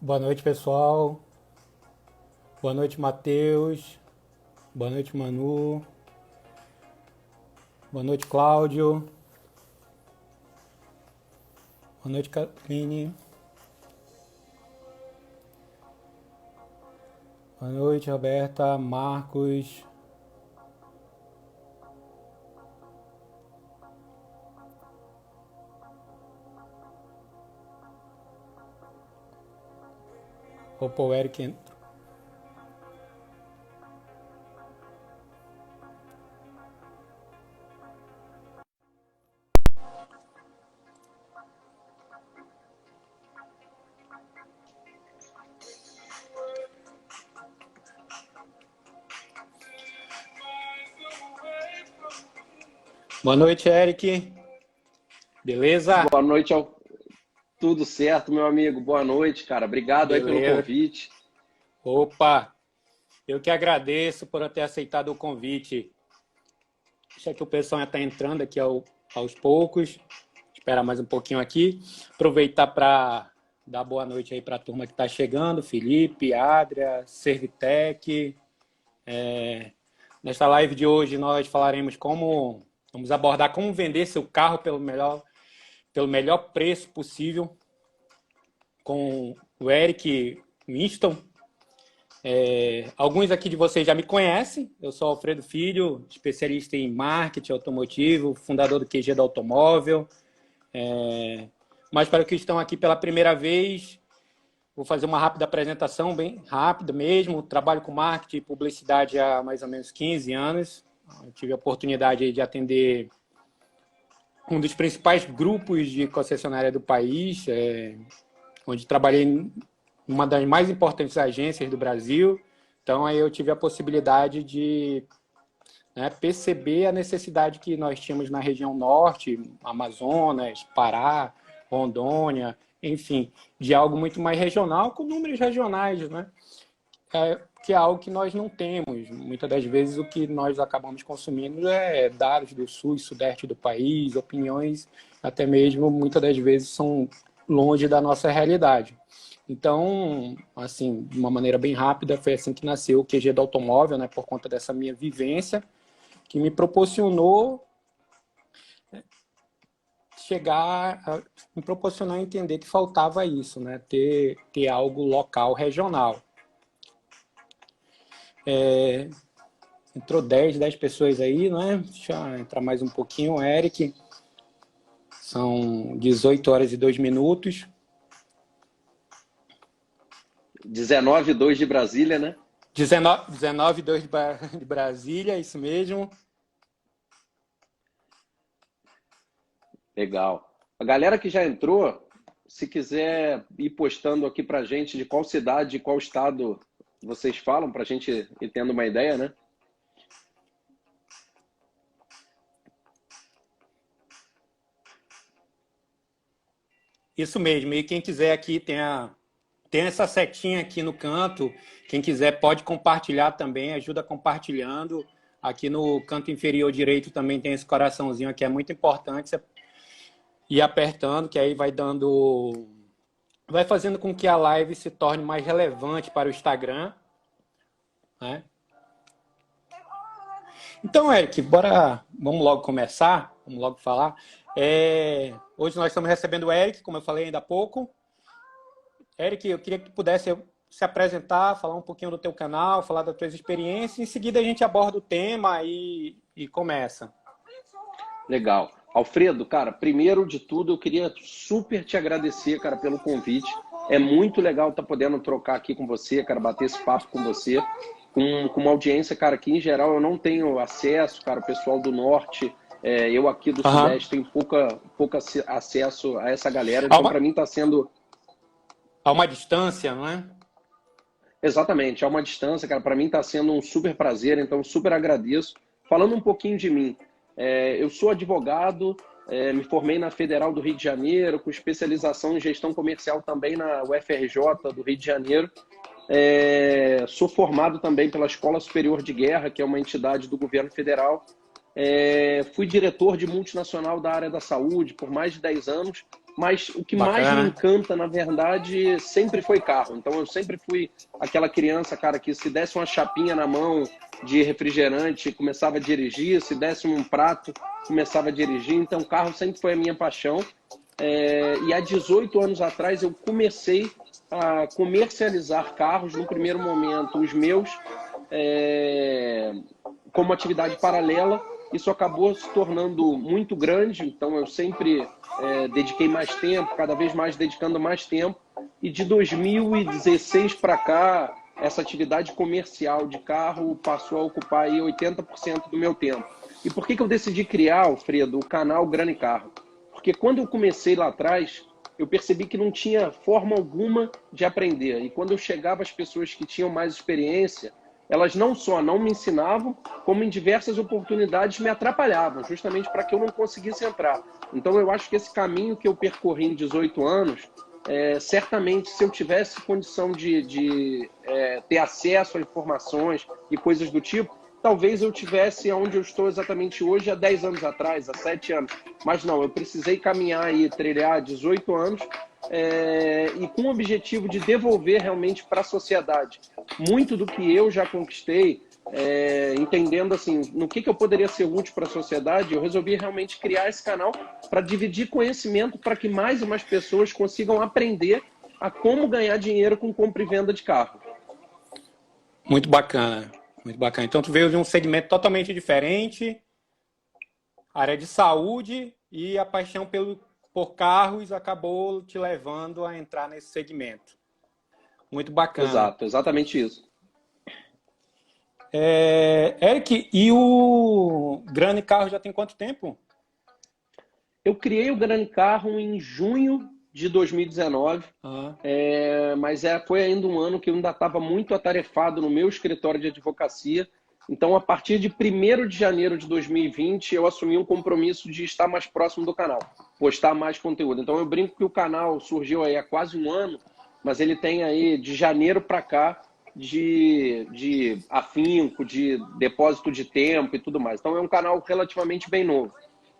Boa noite, pessoal. Boa noite, Matheus. Boa noite, Manu. Boa noite, Cláudio. Boa noite, Caroline. Boa noite, Roberta, Marcos. Opa, o Eric entrou. Boa noite, Eric. Beleza? Boa noite, tudo certo, meu amigo? Boa noite, cara. Obrigado aí pelo Beleza. convite. Opa, eu que agradeço por ter aceitado o convite. Deixa que o pessoal já está entrando aqui aos poucos. Esperar mais um pouquinho aqui. Aproveitar para dar boa noite aí para a turma que está chegando. Felipe, Adria, Servitec. Nesta live de hoje nós falaremos vamos abordar como vender seu carro pelo melhor preço possível com o Eric Winston. Alguns aqui de vocês já me conhecem. Eu sou Alfredo Filho, especialista em marketing automotivo, fundador do QG do Automóvel. Mas para os que estão aqui pela primeira vez, vou fazer uma rápida apresentação, bem rápida mesmo. Trabalho com marketing e publicidade há mais ou menos 15 anos. Eu tive a oportunidade de atender um dos principais grupos de concessionária do país, onde trabalhei em uma das mais importantes agências do Brasil. Então, aí eu tive a possibilidade de perceber a necessidade que nós tínhamos na região norte, Amazonas, Pará, Rondônia, enfim, de algo muito mais regional, com números regionais, né? Que é algo que nós não temos. Muitas das vezes o que nós acabamos consumindo é dados do sul e sudeste do país, opiniões, até mesmo muitas das vezes são longe da nossa realidade. Então, assim, de uma maneira bem rápida, foi assim que nasceu o QG do Automóvel, né, por conta dessa minha vivência, que me proporcionou me proporcionar a entender que faltava isso, né, ter algo local, regional. Entrou 10 pessoas aí, né? Deixa eu entrar mais um pouquinho, Eric. São 18 horas e 2 minutos. 19:02 de Brasília, né? 19:02 de Brasília, isso mesmo. Legal. A galera que já entrou, se quiser ir postando aqui pra gente de qual cidade, de qual estado vocês falam, pra gente ir tendo uma ideia, né? Isso mesmo. E quem quiser aqui tem essa setinha aqui no canto. Quem quiser pode compartilhar também, ajuda compartilhando. Aqui no canto inferior direito também tem esse coraçãozinho aqui, é muito importante. Você ir apertando, que aí vai fazendo com que a live se torne mais relevante para o Instagram, né? Então, Eric, vamos logo começar, vamos logo falar. Hoje nós estamos recebendo o Eric, como eu falei ainda há pouco. Eric, eu queria que tu pudesse se apresentar, falar um pouquinho do teu canal, falar das tuas experiências, em seguida a gente aborda o tema e começa. Legal. Alfredo, cara, primeiro de tudo, eu queria super te agradecer, cara, pelo convite. É muito legal estar podendo trocar aqui com você, cara, bater esse papo com você, com uma audiência, cara, que em geral eu não tenho acesso, cara, o pessoal do norte, eu aqui do Sudeste tenho pouco acesso a essa galera, então para mim está sendo... A uma distância, não é? Exatamente, a uma distância, cara, para mim está sendo um super prazer, então super agradeço. Falando um pouquinho de mim, eu sou advogado, me formei na Federal do Rio de Janeiro, com especialização em gestão comercial também na UFRJ do Rio de Janeiro. Sou formado também pela Escola Superior de Guerra, que é uma entidade do governo federal. Fui diretor de multinacional da área da saúde por mais de 10 anos mas o que mais me Bacana. encanta, na verdade, sempre foi carro. Então eu sempre fui aquela criança, cara, que se desse uma chapinha na mão de refrigerante, começava a dirigir, se desse um prato, começava a dirigir. Então carro sempre foi a minha paixão. E há 18 anos atrás eu comecei a comercializar carros, no primeiro momento os meus, como atividade paralela. Isso acabou se tornando muito grande, então eu sempre dediquei mais tempo, cada vez mais dedicando mais tempo. E de 2016 para cá, essa atividade comercial de carro passou a ocupar aí 80% do meu tempo. E por que eu decidi criar, Alfredo, o canal Grande Carro? Porque quando eu comecei lá atrás, eu percebi que não tinha forma alguma de aprender. E quando eu chegava às pessoas que tinham mais experiência, elas não só não me ensinavam, como em diversas oportunidades me atrapalhavam, justamente para que eu não conseguisse entrar. Então eu acho que esse caminho que eu percorri em 18 anos, certamente se eu tivesse condição de ter acesso a informações e coisas do tipo, talvez eu tivesse onde eu estou exatamente hoje há 10 anos atrás, há 7 anos. Mas não, eu precisei caminhar e trilhar 18 anos e com o objetivo de devolver realmente para a sociedade muito do que eu já conquistei, entendendo assim, no que eu poderia ser útil para a sociedade, eu resolvi realmente criar esse canal para dividir conhecimento para que mais e mais pessoas consigam aprender a como ganhar dinheiro com compra e venda de carro. Muito bacana. Muito bacana. Então, tu veio de um segmento totalmente diferente, área de saúde, e a paixão por carros acabou te levando a entrar nesse segmento. Muito bacana. Exato, exatamente isso. Eric, e o Grande Carro já tem quanto tempo? Eu criei o Grande Carro em junho de 2019, Ah, mas foi ainda um ano que eu ainda estava muito atarefado no meu escritório de advocacia. Então, a partir de 1º de janeiro de 2020, eu assumi um compromisso de estar mais próximo do canal, postar mais conteúdo. Então, eu brinco que o canal surgiu aí há quase um ano, mas ele tem aí de janeiro para cá de afinco, de depósito de tempo e tudo mais. Então, é um canal relativamente bem novo,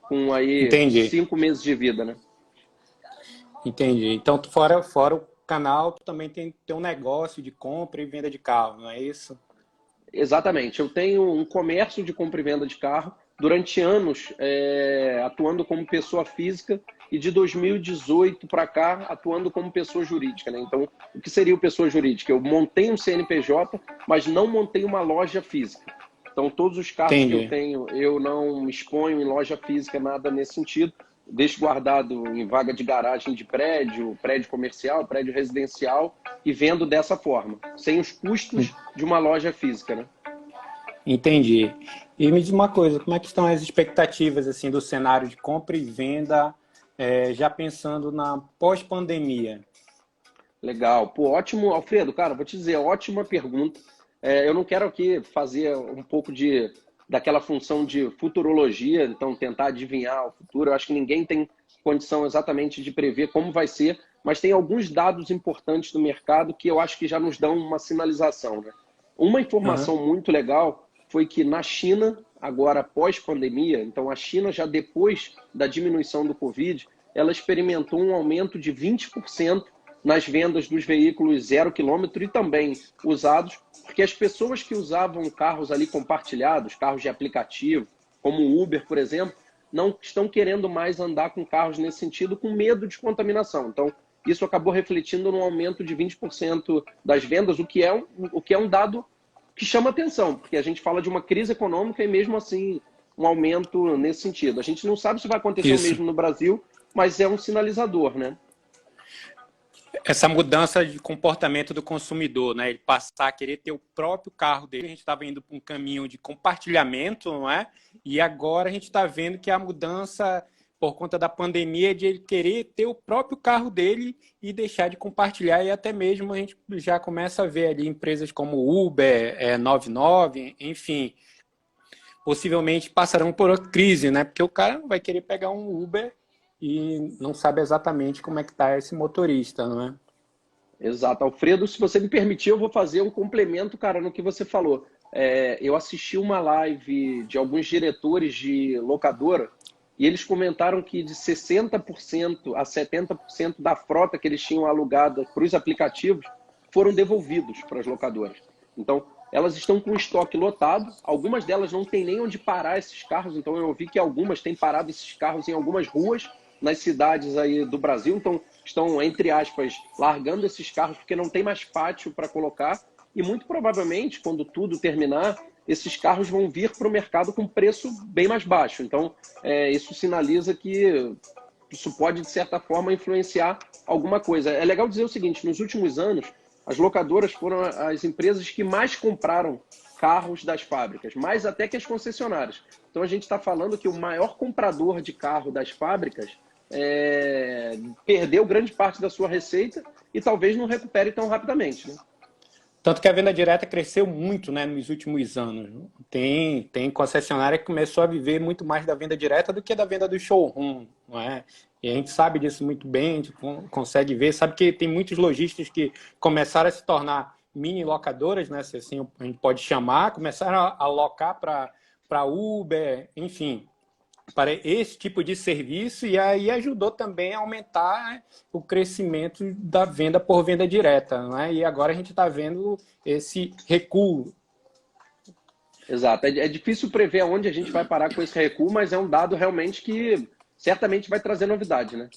com aí entendi. 5 meses de vida, né? Entendi. Então, fora o canal, tu também tem um negócio de compra e venda de carro, não é isso? Exatamente. Eu tenho um comércio de compra e venda de carro durante anos, atuando como pessoa física e de 2018 para cá atuando como pessoa jurídica, né? Então, o que seria o pessoa jurídica? Eu montei um CNPJ, mas não montei uma loja física. Então, todos os carros que eu Entendi. tenho, eu não exponho em loja física, nada nesse sentido. Deixo guardado em vaga de garagem de prédio, prédio comercial, prédio residencial e vendo dessa forma, sem os custos de uma loja física, né? Entendi. E me diz uma coisa, como é que estão as expectativas assim do cenário de compra e venda, já pensando na pós-pandemia? Legal. Pô, ótimo, Alfredo, cara, vou te dizer, ótima pergunta. Eu não quero aqui fazer um pouco daquela função de futurologia, então tentar adivinhar o futuro. Eu acho que ninguém tem condição exatamente de prever como vai ser, mas tem alguns dados importantes do mercado que eu acho que já nos dão uma sinalização, né? Uma Aham. informação muito legal foi que na China, agora pós-pandemia, então a China já depois da diminuição do Covid, ela experimentou um aumento de 20% nas vendas dos veículos 0 km e também usados, porque as pessoas que usavam carros ali compartilhados, carros de aplicativo, como o Uber, por exemplo, não estão querendo mais andar com carros nesse sentido, com medo de contaminação. Então, isso acabou refletindo num aumento de 20% das vendas, o que é um dado que chama atenção, porque a gente fala de uma crise econômica e mesmo assim um aumento nesse sentido. A gente não sabe se vai acontecer o Isso. mesmo no Brasil, mas é um sinalizador, né? Essa mudança de comportamento do consumidor, né? Ele passar a querer ter o próprio carro dele. A gente estava indo para um caminho de compartilhamento, não é? E agora a gente está vendo que a mudança, por conta da pandemia, de ele querer ter o próprio carro dele e deixar de compartilhar. E até mesmo a gente já começa a ver ali empresas como Uber, 99, enfim, possivelmente passarão por uma crise, né? Porque o cara vai querer pegar um Uber e não sabe exatamente como é que está esse motorista, não é? Exato. Alfredo, se você me permitir, eu vou fazer um complemento, cara, no que você falou. Eu assisti uma live de alguns diretores de locadora e eles comentaram que de 60% a 70% da frota que eles tinham alugada para os aplicativos foram devolvidos para as locadoras. Então, elas estão com o estoque lotado, algumas delas não têm nem onde parar esses carros, então eu ouvi que algumas têm parado esses carros em algumas ruas, nas cidades aí do Brasil, então estão, entre aspas, largando esses carros porque não tem mais pátio para colocar, e muito provavelmente, quando tudo terminar, esses carros vão vir para o mercado com preço bem mais baixo. Então, isso sinaliza que isso pode, de certa forma, influenciar alguma coisa. É legal dizer o seguinte, nos últimos anos, as locadoras foram as empresas que mais compraram carros das fábricas, mais até que as concessionárias. Então, a gente está falando que o maior comprador de carro das fábricas perdeu grande parte da sua receita e talvez não recupere tão rapidamente, né? Tanto que a venda direta cresceu muito, né, nos últimos anos. Tem concessionária que começou a viver muito mais da venda direta do que da venda do showroom, não é? E a gente sabe disso muito bem, a gente consegue ver, sabe que tem muitos lojistas que começaram a se tornar mini locadoras, né, se assim a gente pode chamar, começaram a alocar para Uber, enfim, para esse tipo de serviço, e aí ajudou também a aumentar o crescimento da venda por venda direta, né? E agora a gente está vendo esse recuo. Exato. É difícil prever aonde a gente vai parar com esse recuo, mas é um dado realmente que certamente vai trazer novidade, né?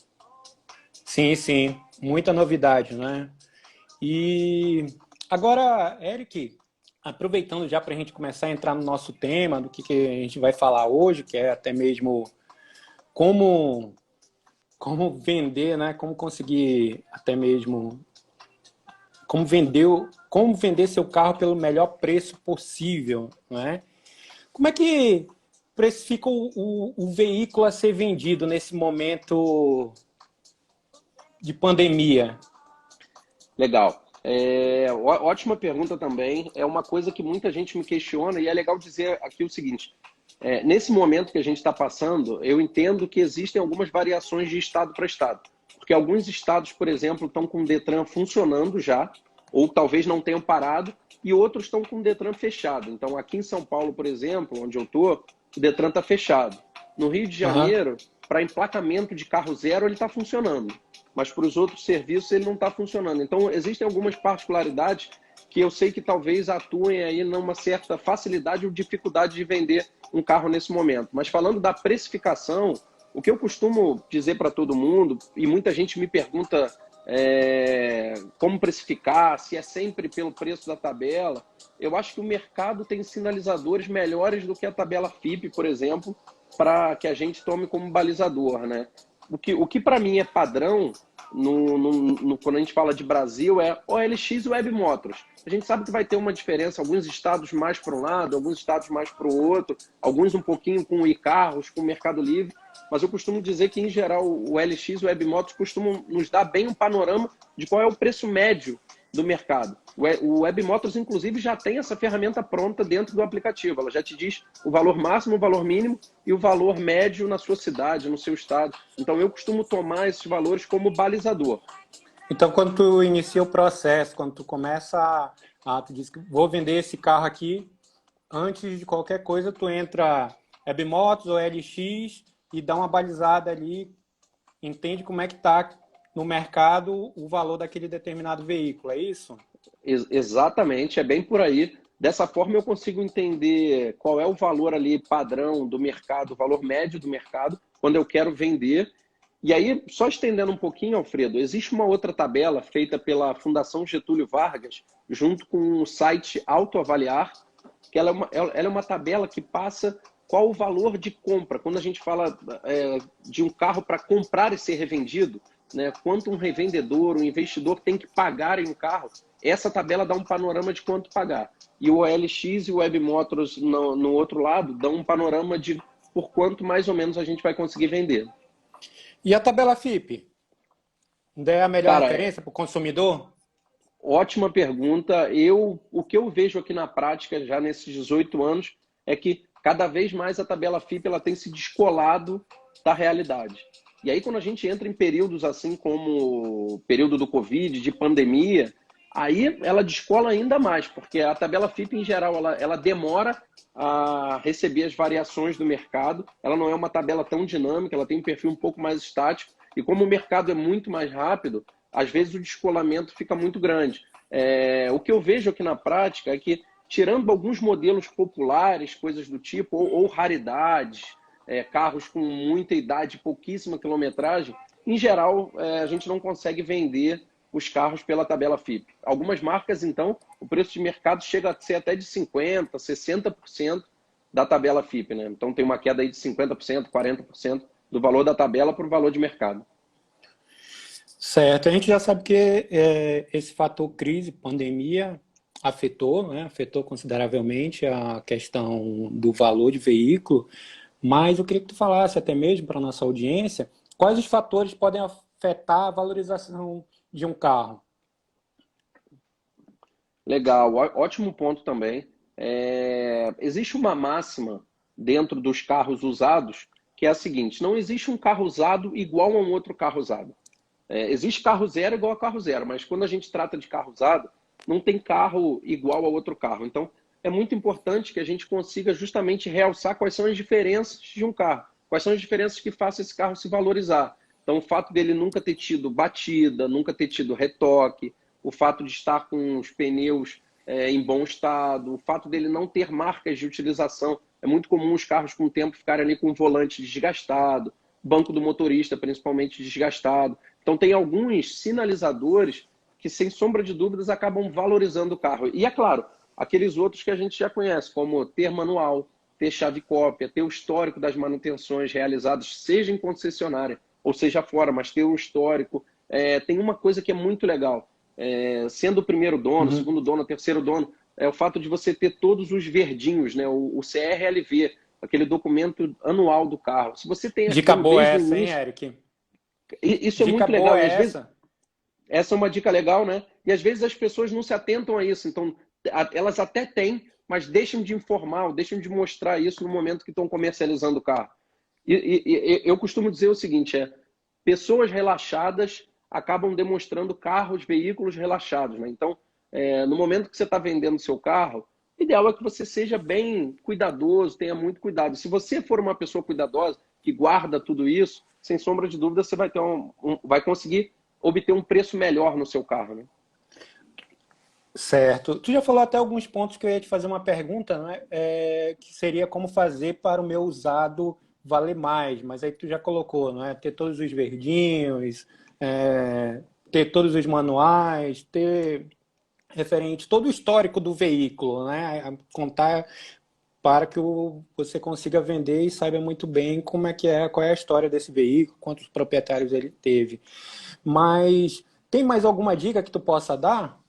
Sim, sim. Muita novidade, né? E agora, Eric, aproveitando já para a gente começar a entrar no nosso tema, do que a gente vai falar hoje, que é até mesmo como vender, né? Como conseguir até mesmo como vender seu carro pelo melhor preço possível, né? Como é que precifica o veículo a ser vendido nesse momento de pandemia? Legal. Ótima pergunta também. É uma coisa que muita gente me questiona e é legal dizer aqui o seguinte. Nesse momento que a gente está passando, eu entendo que existem algumas variações de estado para estado. Porque alguns estados, por exemplo, estão com o Detran funcionando já, ou talvez não tenham parado, e outros estão com o Detran fechado. Então, aqui em São Paulo, por exemplo, onde eu estou, o Detran está fechado. No Rio de Janeiro, para emplacamento de carro zero, ele está funcionando. Mas para os outros serviços, ele não está funcionando. Então, existem algumas particularidades que eu sei que talvez atuem aí numa certa facilidade ou dificuldade de vender um carro nesse momento. Mas falando da precificação, o que eu costumo dizer para todo mundo, e muita gente me pergunta como precificar, se é sempre pelo preço da tabela, eu acho que o mercado tem sinalizadores melhores do que a tabela FIPE, por exemplo, para que a gente tome como balizador, né? O que para mim é padrão quando a gente fala de Brasil é OLX e Web Motors. A gente sabe que vai ter uma diferença, alguns estados mais para um lado, alguns estados mais para o outro, alguns um pouquinho com e-carros, com o Mercado Livre, mas eu costumo dizer que, em geral, o OLX e o Web Motors costumam nos dar bem um panorama de qual é o preço médio do mercado. O Web Motors, inclusive, já tem essa ferramenta pronta dentro do aplicativo. Ela já te diz o valor máximo, o valor mínimo e o valor médio na sua cidade, no seu estado. Então, eu costumo tomar esses valores como balizador. Então, quando tu inicia o processo, quando tu começa tu diz que vou vender esse carro aqui, antes de qualquer coisa, tu entra Web Motors ou LX e dá uma balizada ali, entende como é que está no mercado o valor daquele determinado veículo, é isso? Exatamente, é bem por aí. Dessa forma eu consigo entender qual é o valor ali padrão do mercado, o valor médio do mercado, quando eu quero vender. E aí, só estendendo um pouquinho, Alfredo, existe uma outra tabela feita pela Fundação Getúlio Vargas, junto com o site Autoavaliar, que ela é uma tabela que passa qual o valor de compra. Quando a gente fala de um carro para comprar e ser revendido, né, quanto um revendedor, um investidor tem que pagar em um carro, essa tabela dá um panorama de quanto pagar. E o OLX e o Web Motors no outro lado dão um panorama de por quanto mais ou menos a gente vai conseguir vender. E a tabela FIPE? Ainda é a melhor Cara, referência para o consumidor? ótima pergunta. O que eu vejo aqui na prática, já nesses 18 anos, é que cada vez mais a tabela FIPE ela tem se descolado da realidade. E aí, quando a gente entra em períodos assim como o período do Covid, de pandemia, aí ela descola ainda mais, porque a tabela FIP, em geral, ela demora a receber as variações do mercado. Ela não é uma tabela tão dinâmica, ela tem um perfil um pouco mais estático. E como o mercado é muito mais rápido, às vezes o descolamento fica muito grande. O que eu vejo aqui na prática é que, tirando alguns modelos populares, coisas do tipo, ou raridades, carros com muita idade, pouquíssima quilometragem, em geral, a gente não consegue vender os carros pela tabela FIP. Algumas marcas, então, o preço de mercado chega a ser até de 50%, 60% da tabela FIP, né? Então tem uma queda aí de 50%, 40% do valor da tabela para o valor de mercado. Certo, a gente já sabe que esse fator crise, pandemia, afetou, né? Afetou consideravelmente a questão do valor de veículo, mas eu queria que tu falasse até mesmo para a nossa audiência quais os fatores podem afetar a valorização de um carro. Legal, ótimo ponto também. Existe uma máxima dentro dos carros usados que é a seguinte: não existe um carro usado igual a um outro carro usado. Existe carro zero igual a carro zero, mas quando a gente trata de carro usado, não tem carro igual a outro carro. Então, é muito importante que a gente consiga justamente realçar quais são as diferenças de um carro, quais são as diferenças que façam esse carro se valorizar. Então, o fato dele nunca ter tido batida, nunca ter tido retoque, o fato de estar com os pneus em bom estado, o fato dele não ter marcas de utilização. É muito comum os carros com o tempo ficarem ali com o volante desgastado, banco do motorista principalmente desgastado. Então tem alguns sinalizadores que, sem sombra de dúvidas, acabam valorizando o carro. E é claro, aqueles outros que a gente já conhece, como ter manual, ter chave cópia, ter o histórico das manutenções realizadas, seja em concessionária ou seja fora, mas ter o histórico. Tem uma coisa que é muito legal. Sendo o primeiro dono, segundo dono, terceiro dono, é o fato de você ter todos os verdinhos, né? O CRLV, aquele documento anual do carro. Se você tem Dica aquilo boa desde o essa, hein, início, Eric? isso é Dica muito boa legal. E é às vezes, essa? essa é uma dica legal, né? E às vezes as pessoas não se atentam a isso. Então, elas até têm, mas deixam de informar, ou deixam de mostrar isso no momento que estão comercializando o carro. E eu costumo dizer o seguinte: pessoas relaxadas acabam demonstrando carros, veículos relaxados, né? Então, no momento que você está vendendo seu carro, o ideal é que você seja bem cuidadoso, tenha muito cuidado. Se você for uma pessoa cuidadosa, que guarda tudo isso, sem sombra de dúvida, você vai ter vai conseguir obter um preço melhor no seu carro, né? Certo. Tu já falou até alguns pontos que eu ia te fazer uma pergunta, né? Que seria como fazer para o meu usado valer mais, mas aí tu já colocou, não é? Ter todos os verdinhos, ter todos os manuais, ter referente todo o histórico do veículo, né? Contar para que você consiga vender e saiba muito bem como qual é a história desse veículo, quantos proprietários ele teve. Mas tem mais alguma dica que tu possa dar?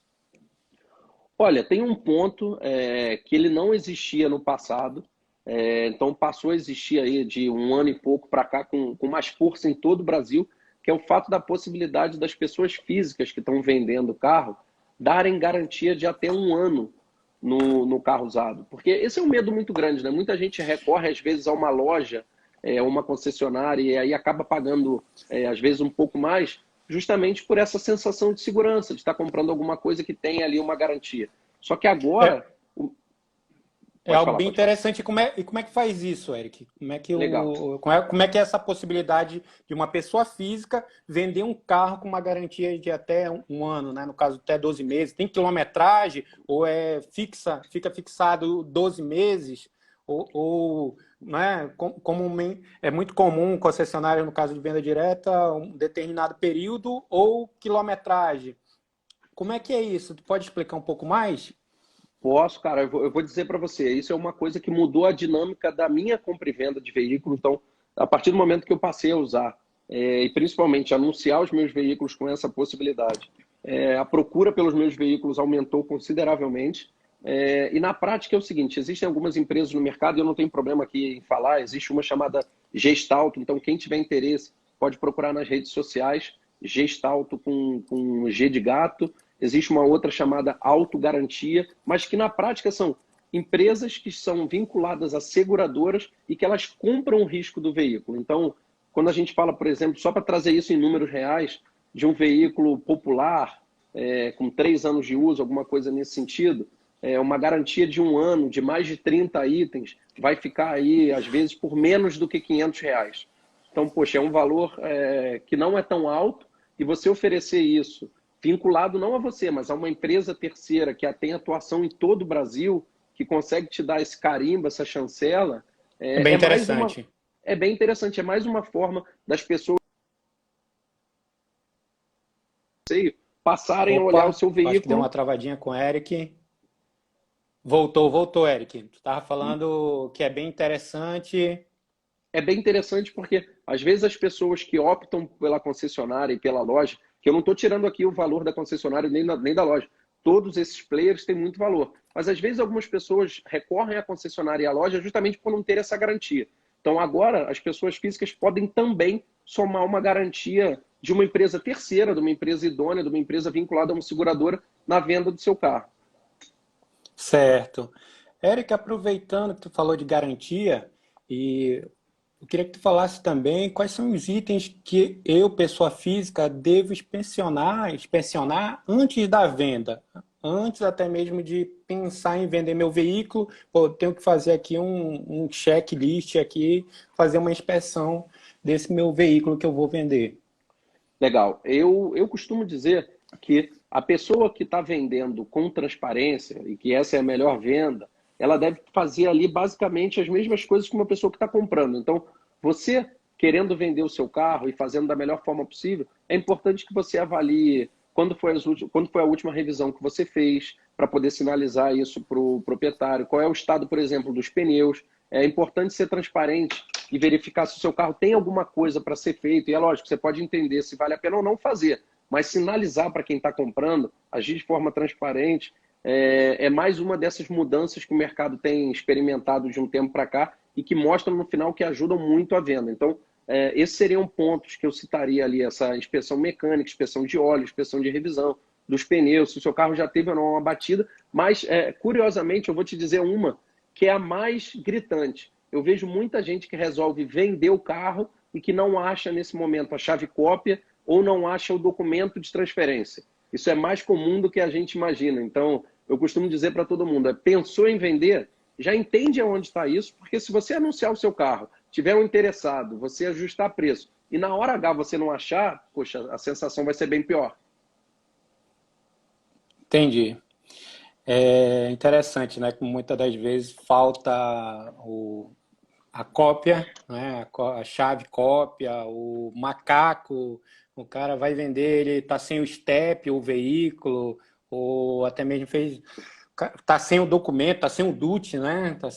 Olha, tem um ponto que ele não existia no passado, então passou a existir aí de um ano e pouco para cá com mais força em todo o Brasil, que é o fato da possibilidade das pessoas físicas que estão vendendo o carro darem garantia de até um ano no carro usado. Porque esse é um medo muito grande, né? Muita gente recorre às vezes a uma loja, uma concessionária, e aí acaba pagando às vezes um pouco mais, justamente por essa sensação de segurança, de estar comprando alguma coisa que tem ali uma garantia. Só que agora... É Pode algo falar, bem pode falar. interessante. E como é que faz isso, Eric? Legal. Como é que é essa possibilidade de uma pessoa física vender um carro com uma garantia de até um ano, né? No caso, até 12 meses? Tem quilometragem ou fica fixado 12 meses? Né? É muito comum concessionária, no caso de venda direta, um determinado período ou quilometragem. Como é que é isso? Tu pode explicar um pouco mais? Posso, cara, eu vou dizer para você, isso é uma coisa que mudou a dinâmica da minha compra e venda de veículo. Então, a partir do momento que eu passei a usar, e principalmente anunciar os meus veículos com essa possibilidade, a procura pelos meus veículos aumentou consideravelmente. E na prática é o seguinte: existem algumas empresas no mercado, e eu não tenho problema aqui em falar, existe uma chamada Gestalto. Então, quem tiver interesse pode procurar nas redes sociais, Gestalto com G de gato. Existe uma outra chamada autogarantia, mas que na prática são empresas que são vinculadas a seguradoras e que elas compram o risco do veículo. Então, quando a gente fala, por exemplo, só para trazer isso em números reais, de um veículo popular, com 3 anos de uso, alguma coisa nesse sentido, uma garantia de 1 ano, de mais de 30 itens, vai ficar aí, às vezes, por menos do que R$ 500. Então, poxa, é um valor que não é tão alto, e você oferecer isso vinculado não a você, mas a uma empresa terceira que tem atuação em todo o Brasil, que consegue te dar esse carimbo, essa chancela, É bem interessante. é bem interessante, é mais uma forma das pessoas passarem a olhar o Opa, seu acho que deu uma veículo. travadinha com o Eric. Voltou, Eric. Tu estava falando que é bem interessante. É bem interessante porque, às vezes, as pessoas que optam pela concessionária e pela loja, que eu não estou tirando aqui o valor da concessionária nem da loja, todos esses players têm muito valor. Mas, às vezes, algumas pessoas recorrem à concessionária e à loja justamente por não ter essa garantia. Então, agora, as pessoas físicas podem também somar uma garantia de uma empresa terceira, de uma empresa idônea, de uma empresa vinculada a uma seguradora na venda do seu carro. Certo. Eric, aproveitando que tu falou de garantia, e eu queria que tu falasse também quais são os itens que eu, pessoa física, devo inspecionar antes da venda. Antes até mesmo de pensar em vender meu veículo, pô, eu tenho que fazer aqui um checklist aqui, fazer uma inspeção desse meu veículo que eu vou vender. Legal. Eu costumo dizer que a pessoa que está vendendo com transparência, e que essa é a melhor venda, ela deve fazer ali basicamente as mesmas coisas que uma pessoa que está comprando. Então, você querendo vender o seu carro e fazendo da melhor forma possível, é importante que você avalie quando foi a última revisão que você fez, para poder sinalizar isso para o proprietário, qual é o estado, por exemplo, dos pneus. É importante ser transparente e verificar se o seu carro tem alguma coisa para ser feito. E é lógico, você pode entender se vale a pena ou não fazer, mas sinalizar para quem está comprando, agir de forma transparente, é mais uma dessas mudanças que o mercado tem experimentado de um tempo para cá e que mostram no final que ajudam muito a venda. Então, esses seriam pontos que eu citaria ali, essa inspeção mecânica, inspeção de óleo, inspeção de revisão dos pneus, se o seu carro já teve ou não uma batida. Mas, curiosamente, eu vou te dizer uma que é a mais gritante. Eu vejo muita gente que resolve vender o carro e que não acha nesse momento a chave cópia ou não acha o documento de transferência. Isso é mais comum do que a gente imagina. Então, eu costumo dizer para todo mundo, pensou em vender, já entende aonde está isso, porque se você anunciar o seu carro, tiver um interessado, você ajustar preço, e na hora H você não achar, poxa, a sensação vai ser bem pior. Entendi. É interessante, né? Que muitas das vezes falta a cópia, né? A chave cópia, o macaco, o cara vai vender, ele está sem o step, o veículo, ou até mesmo fez. Está sem o documento, está sem o DUT, né? Tá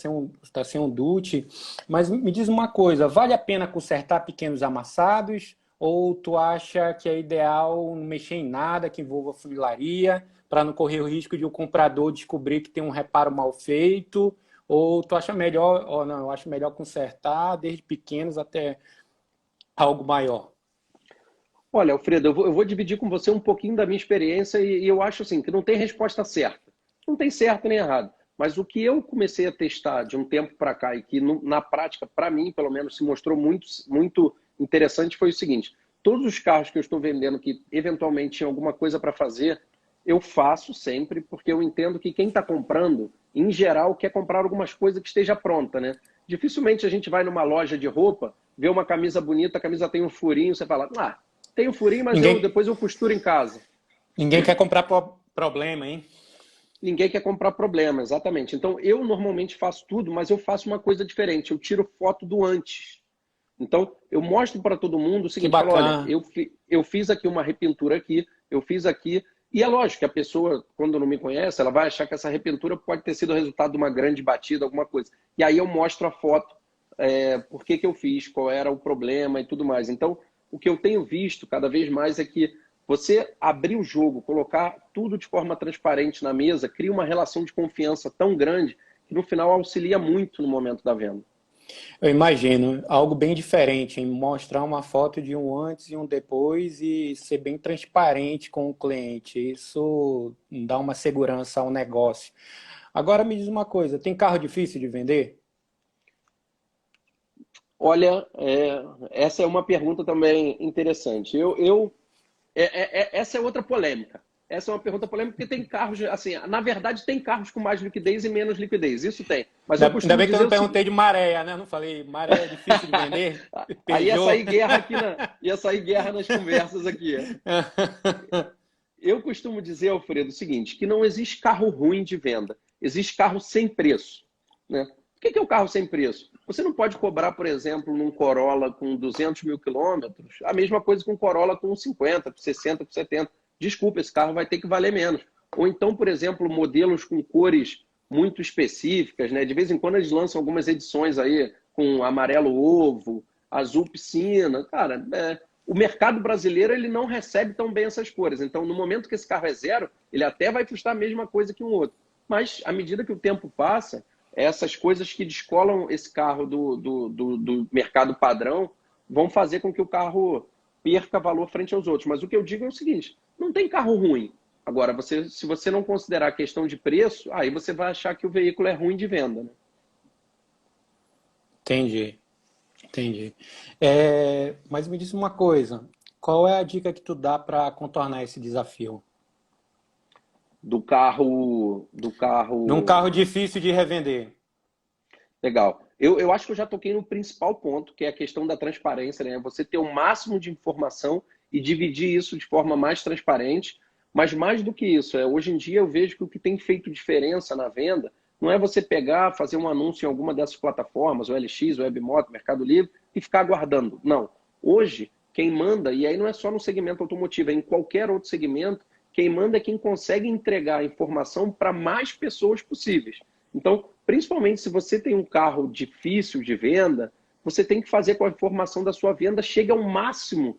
sem o DUT. Mas me diz uma coisa, vale a pena consertar pequenos amassados? Ou tu acha que é ideal não mexer em nada que envolva funilaria, para não correr o risco de o comprador descobrir que tem um reparo mal feito? Ou tu acha melhor, ou não, eu acho melhor consertar desde pequenos até algo maior? Olha, Alfredo, eu vou dividir com você um pouquinho da minha experiência e eu acho assim, que não tem resposta certa. Não tem certo nem errado. Mas o que eu comecei a testar de um tempo para cá e que na prática, para mim, pelo menos, se mostrou muito interessante foi o seguinte: todos os carros que eu estou vendendo que eventualmente tinham alguma coisa para fazer, eu faço sempre, porque eu entendo que quem está comprando, em geral, quer comprar algumas coisas que esteja pronta, né? Dificilmente a gente vai numa loja de roupa, vê uma camisa bonita, a camisa tem um furinho, você fala, tem um furinho, mas Ninguém, depois eu costuro em casa. ninguém quer comprar problema, hein? Ninguém quer comprar problema, exatamente. Então, eu normalmente faço tudo, mas eu faço uma coisa diferente. Eu tiro foto do antes. Então, eu mostro para todo mundo o Que seguinte, falo, olha, bacana. eu fiz aqui uma repintura aqui, eu fiz aqui, e é lógico que a pessoa, quando não me conhece, ela vai achar que essa repintura pode ter sido o resultado de uma grande batida, alguma coisa. E aí eu mostro a foto, por que eu fiz, qual era o problema e tudo mais. Então, o que eu tenho visto cada vez mais é que você abrir o jogo, colocar tudo de forma transparente na mesa, cria uma relação de confiança tão grande que no final auxilia muito no momento da venda. Eu imagino algo bem diferente, em mostrar uma foto de um antes e um depois e ser bem transparente com o cliente. Isso dá uma segurança ao negócio. Agora me diz uma coisa, tem carro difícil de vender? Olha, essa é uma pergunta também interessante. Essa é outra polêmica. essa é uma pergunta polêmica, porque tem carros, assim, na verdade tem carros com mais liquidez e menos liquidez, isso tem. Mas eu costumo Ainda bem que eu dizer não o seguinte, perguntei de maré, né? Não falei, maré é difícil de vender? aí ia Peugeot? sair guerra aqui ia sair guerra nas conversas aqui. Eu costumo dizer, Alfredo, o seguinte, que não existe carro ruim de venda, existe carro sem preço, né? O que é o carro sem preço? Você não pode cobrar, por exemplo, num Corolla com 200 mil quilômetros, a mesma coisa com um Corolla com 50, com 60, com 70. Desculpa, esse carro vai ter que valer menos. Ou então, por exemplo, modelos com cores muito específicas, né? De vez em quando eles lançam algumas edições aí com amarelo ovo, azul piscina. Cara, o mercado brasileiro ele não recebe tão bem essas cores. Então, no momento que esse carro é zero, ele até vai custar a mesma coisa que um outro. Mas, à medida que o tempo passa, essas coisas que descolam esse carro do mercado padrão vão fazer com que o carro perca valor frente aos outros. Mas o que eu digo é o seguinte, não tem carro ruim. Agora, se você não considerar a questão de preço, aí você vai achar que o veículo é ruim de venda, né? Entendi, entendi. Mas me diz uma coisa, qual é a dica que tu dá para contornar esse desafio? Do carro, do De um carro carro difícil de revender. Legal. Eu acho que eu já toquei no principal ponto, que é a questão da transparência, né? Você ter o máximo de informação e dividir isso de forma mais transparente. Mas mais do que isso, hoje em dia eu vejo que o que tem feito diferença na venda não é você pegar, fazer um anúncio em alguma dessas plataformas, o LX, o Webmoto, Mercado Livre, e ficar aguardando. Não. Hoje, quem manda, e aí não é só no segmento automotivo, é em qualquer outro segmento, quem manda é quem consegue entregar a informação para mais pessoas possíveis. Então, principalmente se você tem um carro difícil de venda, você tem que fazer com que a informação da sua venda chegue ao máximo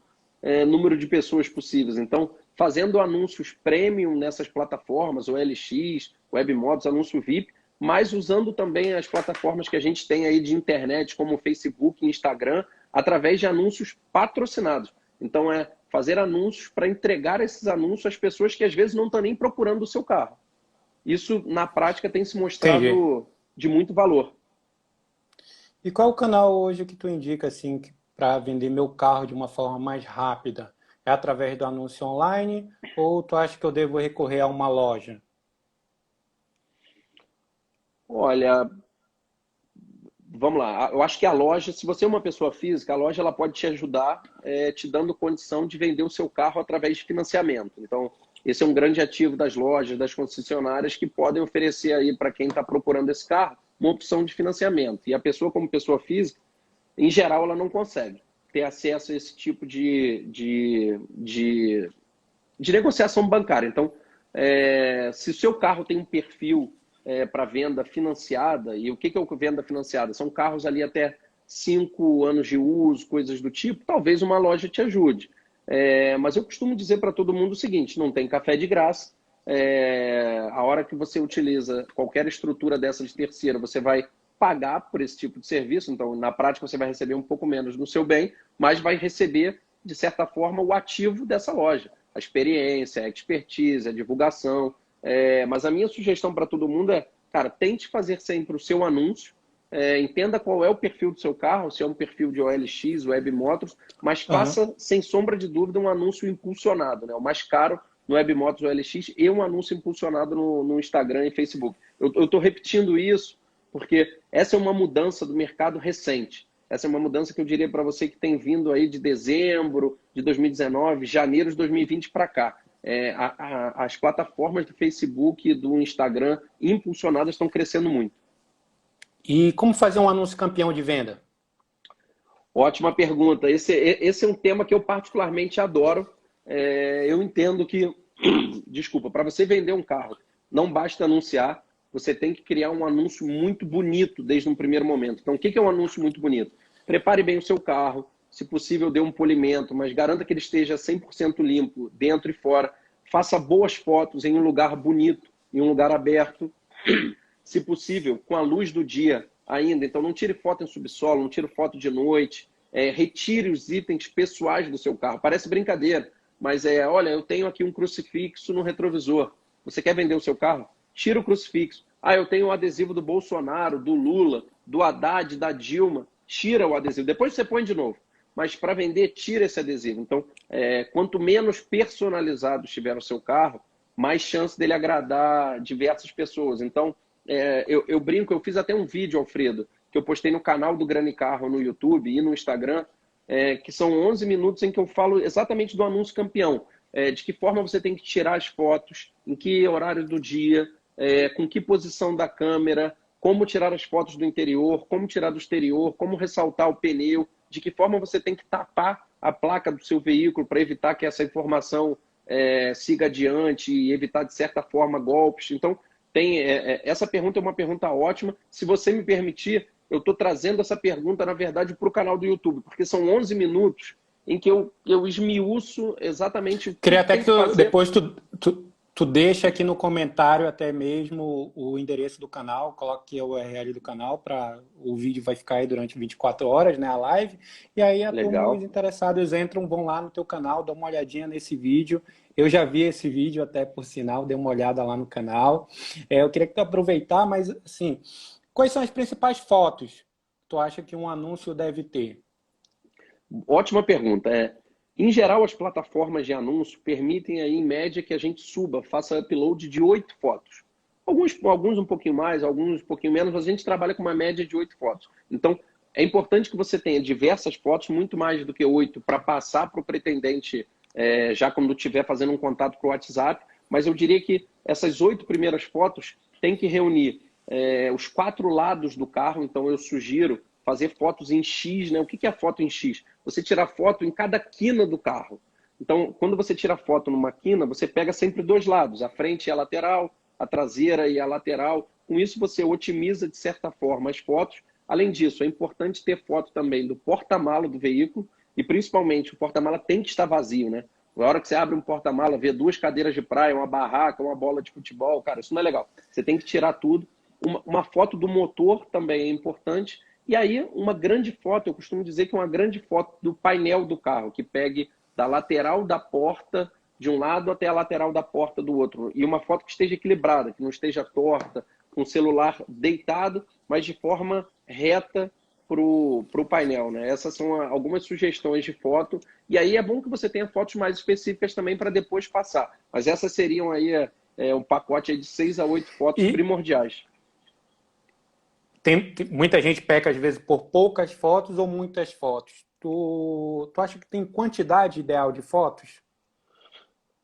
número de pessoas possíveis. Então, fazendo anúncios premium nessas plataformas, o LX, Webmods, anúncio VIP, mas usando também as plataformas que a gente tem aí de internet, como Facebook e Instagram, através de anúncios patrocinados. Então, fazer anúncios para entregar esses anúncios às pessoas que às vezes não estão nem procurando o seu carro. Isso, na prática, tem se Entendi. mostrado de muito valor. E qual é o canal hoje que tu indica assim para vender meu carro de uma forma mais rápida? É através do anúncio online ou tu acha que eu devo recorrer a uma loja? Olha, vamos lá. Eu acho que a loja, se você é uma pessoa física, a loja ela pode te ajudar te dando condição de vender o seu carro através de financiamento. Então, esse é um grande ativo das lojas, das concessionárias, que podem oferecer aí para quem está procurando esse carro uma opção de financiamento. E a pessoa, como pessoa física, em geral, ela não consegue ter acesso a esse tipo de negociação bancária. Então, se o seu carro tem um perfil para venda financiada, e o que é venda financiada? São carros ali até 5 anos de uso, coisas do tipo, talvez uma loja te ajude. Mas eu costumo dizer para todo mundo o seguinte, não tem café de graça, a hora que você utiliza qualquer estrutura dessa de terceira, você vai pagar por esse tipo de serviço, então na prática você vai receber um pouco menos no seu bem, mas vai receber, de certa forma, o ativo dessa loja. A experiência, a expertise, a divulgação. Mas a minha sugestão para todo mundo cara, tente fazer sempre o seu anúncio, entenda qual é o perfil do seu carro, se é um perfil de OLX, Webmotors, mas Aham. faça, sem sombra de dúvida, um anúncio impulsionado, né? O mais caro no Webmotors OLX e um anúncio impulsionado no Instagram e Facebook. Eu estou repetindo isso porque essa é uma mudança do mercado recente. Essa é uma mudança que eu diria para você que tem vindo aí de dezembro de 2019, janeiro de 2020 para cá. As plataformas do Facebook e do Instagram impulsionadas estão crescendo muito. E como fazer um anúncio campeão de venda? Ótima pergunta. Esse é um tema que eu particularmente adoro. Eu entendo que, desculpa, para você vender um carro, não basta anunciar, você tem que criar um anúncio muito bonito desde um primeiro momento. Então, o que é um anúncio muito bonito? Prepare bem o seu carro, se possível dê um polimento, mas garanta que ele esteja 100% limpo, dentro e fora. Faça boas fotos em um lugar bonito, em um lugar aberto, se possível, com a luz do dia ainda. Então, não tire foto em subsolo, não tire foto de noite. Retire os itens pessoais do seu carro. Parece brincadeira, mas olha, eu tenho aqui um crucifixo no retrovisor. Você quer vender o seu carro? Tira o crucifixo. Eu tenho o adesivo do Bolsonaro, do Lula, do Haddad, da Dilma. Tira o adesivo. Depois você põe de novo. Mas para vender, tira esse adesivo. Então, quanto menos personalizado estiver o seu carro, mais chance dele agradar diversas pessoas. Então, eu brinco, eu fiz até um vídeo, Alfredo, que eu postei no canal do Grande Carro no YouTube e no Instagram, que são 11 minutos em que eu falo exatamente do anúncio campeão. De que forma você tem que tirar as fotos, em que horário do dia, com que posição da câmera, como tirar as fotos do interior, como tirar do exterior, como ressaltar o pneu, de que forma você tem que tapar a placa do seu veículo para evitar que essa informação siga adiante e evitar, de certa forma, golpes. Então, essa pergunta é uma pergunta ótima. Se você me permitir, eu estou trazendo essa pergunta, na verdade, para o canal do YouTube, porque são 11 minutos em que eu esmiuço exatamente o que Queria até tem que fazer. depois tu deixa aqui no comentário até mesmo o endereço do canal, coloque a URL do canal, para o vídeo vai ficar aí durante 24 horas, né, a live, e aí a turma, os interessados entram, vão lá no teu canal, dão uma olhadinha nesse vídeo. Eu já vi esse vídeo até, por sinal, dei uma olhada lá no canal. Eu queria que tu aproveitar, mas assim, quais são as principais fotos que tu acha que um anúncio deve ter? Ótima pergunta. Em geral, as plataformas de anúncio permitem aí, em média, que a gente faça upload de 8 fotos. Alguns um pouquinho mais, alguns um pouquinho menos, mas a gente trabalha com uma média de 8 fotos. Então, é importante que você tenha diversas fotos, muito mais do que 8, para passar para o pretendente, já quando estiver fazendo um contato para o WhatsApp. Mas eu diria que essas 8 primeiras fotos têm que reunir os 4 lados do carro. Então, eu sugiro fazer fotos em X, né? O que é a foto em X? Você tira foto em cada quina do carro. Então, quando você tira foto numa quina, você pega sempre 2 lados, a frente e a lateral, a traseira e a lateral. Com isso, você otimiza, de certa forma, as fotos. Além disso, é importante ter foto também do porta-mala do veículo e, principalmente, o porta-mala tem que estar vazio, né? Na hora que você abre um porta-mala, vê 2 cadeiras de praia, uma barraca, uma bola de futebol, cara, isso não é legal. Você tem que tirar tudo. Uma foto do motor também é importante. E aí, uma grande foto, eu costumo dizer que é uma grande foto do painel do carro, que pegue da lateral da porta de um lado até a lateral da porta do outro. E uma foto que esteja equilibrada, que não esteja torta, com o celular deitado, mas de forma reta para o painel, né? Essas são algumas sugestões de foto. E aí é bom que você tenha fotos mais específicas também para depois passar. Mas essas seriam aí um pacote aí de 6 a 8 fotos primordiais. Tem muita gente peca, às vezes, por poucas fotos ou muitas fotos. Tu acha que tem quantidade ideal de fotos?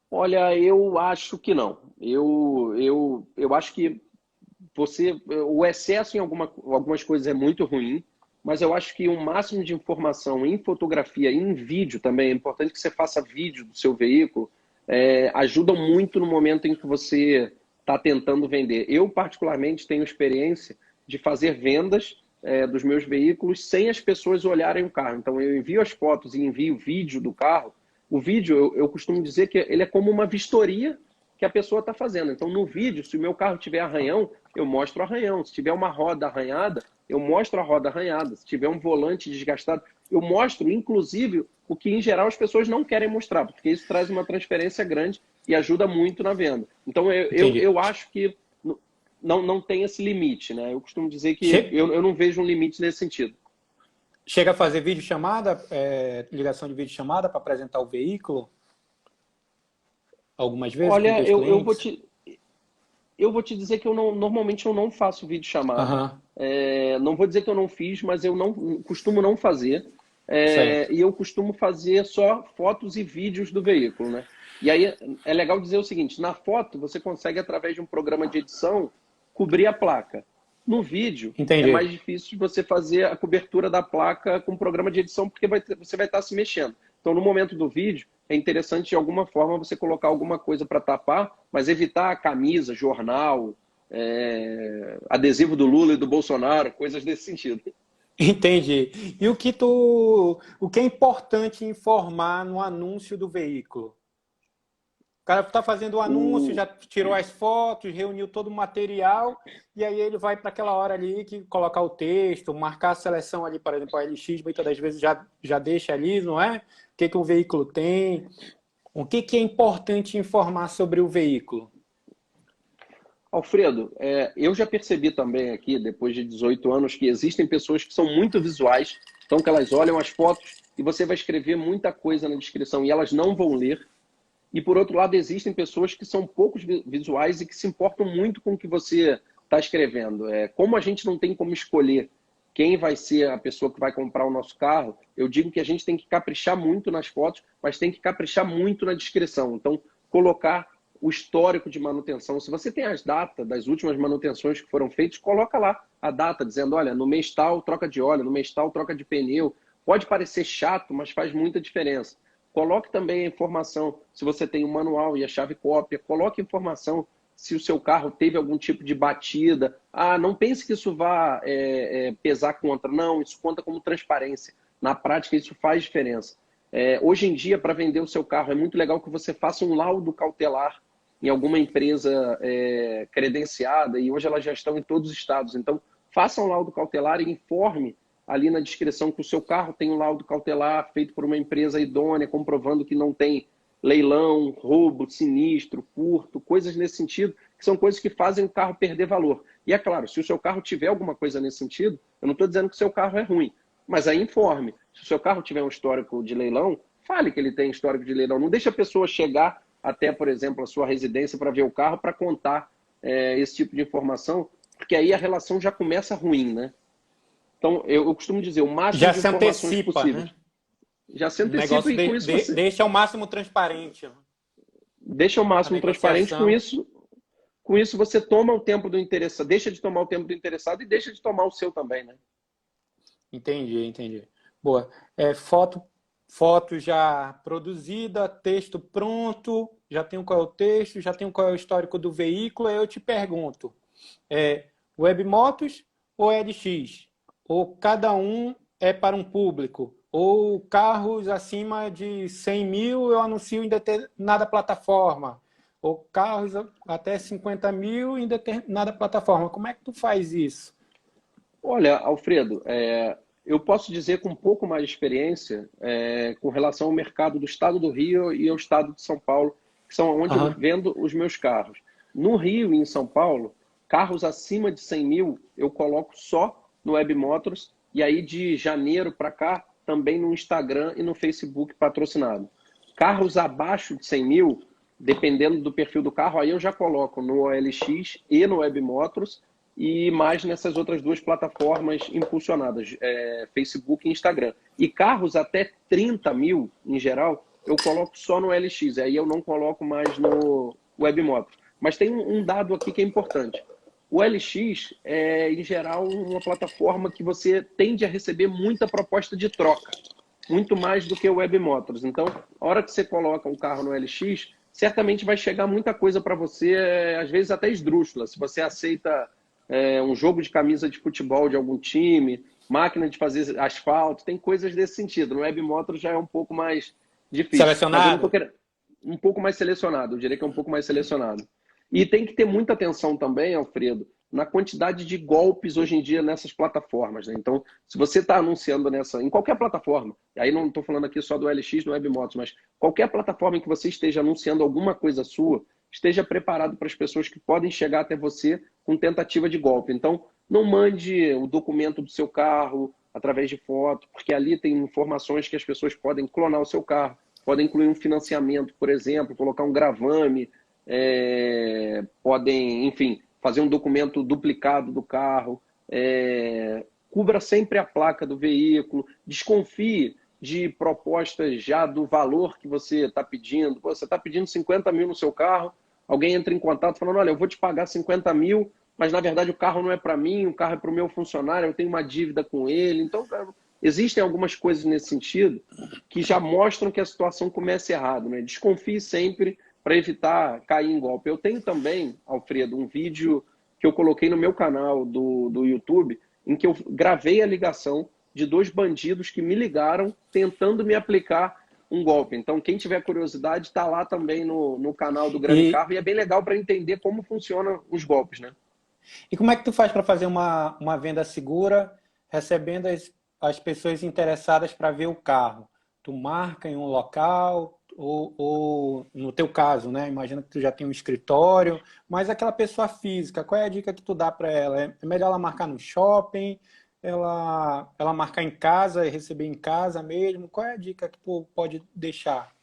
Olha, eu acho que não. Eu acho que o excesso em algumas coisas é muito ruim, mas eu acho que um máximo de informação em fotografia e em vídeo também, é importante que você faça vídeo do seu veículo, ajuda muito no momento em que você está tentando vender. Eu, particularmente, tenho experiência de fazer vendas dos meus veículos sem as pessoas olharem o carro. Então, eu envio as fotos e envio o vídeo do carro. O vídeo, eu costumo dizer que ele é como uma vistoria que a pessoa está fazendo. Então, no vídeo, se o meu carro tiver arranhão, eu mostro o arranhão. Se tiver uma roda arranhada, eu mostro a roda arranhada. Se tiver um volante desgastado, eu mostro, inclusive, o que, em geral, as pessoas não querem mostrar, porque isso traz uma transferência grande e ajuda muito na venda. Então, eu acho que não tem esse limite, né? Eu costumo dizer que eu não vejo um limite nesse sentido. Chega a fazer videochamada, ligação de videochamada para apresentar o veículo? Algumas vezes? Olha, eu vou te dizer que normalmente eu não faço videochamada. Não vou dizer que eu não fiz, mas eu costumo não fazer. E eu costumo fazer só fotos e vídeos do veículo, né? E aí é legal dizer o seguinte, na foto você consegue, através de um programa de edição, cobrir a placa. No vídeo, é mais difícil de você fazer a cobertura da placa com programa de edição, porque você vai estar se mexendo. Então, no momento do vídeo, é interessante, de alguma forma, você colocar alguma coisa para tapar, mas evitar camisa, jornal, adesivo do Lula e do Bolsonaro, coisas desse sentido. Entendi. E o que é importante informar no anúncio do veículo? O cara está fazendo o anúncio, já tirou as fotos, reuniu todo o material, e aí ele vai para aquela hora ali que colocar o texto, marcar a seleção ali, por exemplo, a LX, muitas das vezes já deixa ali, não é? O que o veículo tem? O que é importante informar sobre o veículo? Alfredo, eu já percebi também aqui, depois de 18 anos, que existem pessoas que são muito visuais, então que elas olham as fotos e você vai escrever muita coisa na descrição e elas não vão ler. E, por outro lado, existem pessoas que são poucos visuais e que se importam muito com o que você está escrevendo. Como a gente não tem como escolher quem vai ser a pessoa que vai comprar o nosso carro, eu digo que a gente tem que caprichar muito nas fotos, mas tem que caprichar muito na descrição. Então, colocar o histórico de manutenção. Se você tem as datas das últimas manutenções que foram feitas, coloca lá a data, dizendo, olha, no mês tal, troca de óleo, no mês tal, troca de pneu. Pode parecer chato, mas faz muita diferença. Coloque também a informação, se você tem o manual e a chave cópia, coloque a informação se o seu carro teve algum tipo de batida. Ah, não pense que isso vá pesar contra. Não, isso conta como transparência. Na prática, isso faz diferença. Hoje em dia, para vender o seu carro, é muito legal que você faça um laudo cautelar em alguma empresa credenciada, e hoje elas já estão em todos os estados. Então, faça um laudo cautelar e informe ali na descrição que o seu carro tem um laudo cautelar feito por uma empresa idônea, comprovando que não tem leilão, roubo, sinistro, furto, coisas nesse sentido, que são coisas que fazem o carro perder valor. E é claro, se o seu carro tiver alguma coisa nesse sentido, eu não estou dizendo que o seu carro é ruim, mas aí informe. Se o seu carro tiver um histórico de leilão, fale que ele tem histórico de leilão. Não deixe a pessoa chegar até, por exemplo, a sua residência para ver o carro, para contar esse tipo de informação, porque aí a relação já começa ruim, né? Então, eu costumo dizer, o máximo Já de se informações antecipa, possíveis. né? Já se O antecipa negócio e com isso você deixa ao máximo transparente deixa o a máximo transparente. negociação. Com isso você toma o tempo do interessado, deixa de tomar o tempo do interessado e deixa de tomar o seu também, né? Entendi, entendi. Boa. Foto já produzida, texto pronto, já tenho qual é o texto, já tenho qual é o histórico do veículo, aí eu te pergunto, Webmotos ou LX? Ou cada um é para um público? Ou carros acima de 100 mil eu anuncio em determinada plataforma? Ou carros até 50 mil em determinada plataforma? Como é que tu faz isso? Olha, Alfredo, eu posso dizer com um pouco mais de experiência com relação ao mercado do estado do Rio e ao estado de São Paulo, que são onde eu Aham. vendo os meus carros. No Rio e em São Paulo, carros acima de 100 mil eu coloco só no Webmotors e aí de janeiro para cá também no Instagram e no Facebook patrocinado. Carros abaixo de 100 mil, dependendo do perfil do carro, aí eu já coloco no OLX e no Webmotors e mais nessas outras duas plataformas impulsionadas, Facebook e Instagram. E carros até 30 mil, em geral, eu coloco só no LX, aí eu não coloco mais no Webmotos. Mas tem um dado aqui que é importante. O LX é, em geral, uma plataforma que você tende a receber muita proposta de troca, muito mais do que o Webmotors. Então, a hora que você coloca um carro no LX, certamente vai chegar muita coisa para você, às vezes até esdrúxula. Se você aceita um jogo de camisa de futebol de algum time, máquina de fazer asfalto, tem coisas desse sentido. No Webmotor já é um pouco mais difícil, mas eu não estou Selecionado? querendo um pouco mais selecionado, eu diria que é um pouco mais selecionado. E tem que ter muita atenção também, Alfredo, na quantidade de golpes hoje em dia nessas plataformas. Né? Então, se você está anunciando em qualquer plataforma, e aí não estou falando aqui só do LX, no Webmotos, mas qualquer plataforma em que você esteja anunciando alguma coisa sua, esteja preparado para as pessoas que podem chegar até você com tentativa de golpe. Então, não mande o documento do seu carro através de foto, porque ali tem informações que as pessoas podem clonar o seu carro, podem incluir um financiamento, por exemplo, colocar um gravame, podem, enfim, fazer um documento duplicado do carro, cubra sempre a placa do veículo, desconfie de propostas já do valor que você está pedindo. Pô, você está pedindo 50 mil no seu carro, alguém entra em contato falando, olha, eu vou te pagar 50 mil, mas na verdade o carro não é para mim, o carro é para o meu funcionário, eu tenho uma dívida com ele. Então, existem algumas coisas nesse sentido que já mostram que a situação começa errado. Né? Desconfie sempre para evitar cair em golpe. Eu tenho também, Alfredo, um vídeo que eu coloquei no meu canal do YouTube, em que eu gravei a ligação de dois bandidos que me ligaram tentando me aplicar um golpe. Então, quem tiver curiosidade, está lá também no canal do Grande E, Carro e é bem legal para entender como funcionam os golpes, né? e como é que tu faz para fazer uma venda segura, recebendo as pessoas interessadas para ver o carro? Tu marca em um local, ou no teu caso, né? Imagina que tu já tem um escritório, mas aquela pessoa física, qual é a dica que tu dá para ela? É melhor ela marcar no shopping, ela marcar em casa e receber em casa mesmo? Qual é a dica que tu pode deixar?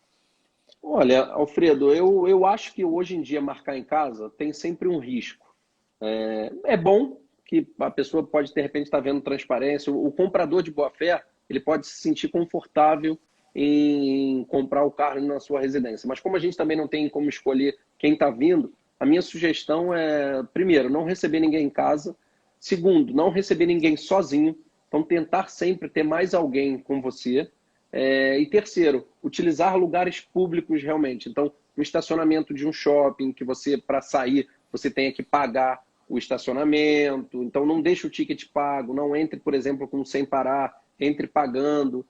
Olha, Alfredo, eu acho que hoje em dia marcar em casa tem sempre um risco. É bom que a pessoa pode, de repente, estar vendo transparência. O comprador de boa fé, ele pode se sentir confortável em comprar o carro na sua residência. Mas como a gente também não tem como escolher quem está vindo, a minha sugestão é, primeiro, não receber ninguém em casa. Segundo, não receber ninguém sozinho. Então, tentar sempre ter mais alguém com você. E terceiro, utilizar lugares públicos realmente. Então, no estacionamento de um shopping, que você, para sair, você tenha que pagar o estacionamento. Então, não deixe o ticket pago, não entre, por exemplo, com sem parar, entre pagando.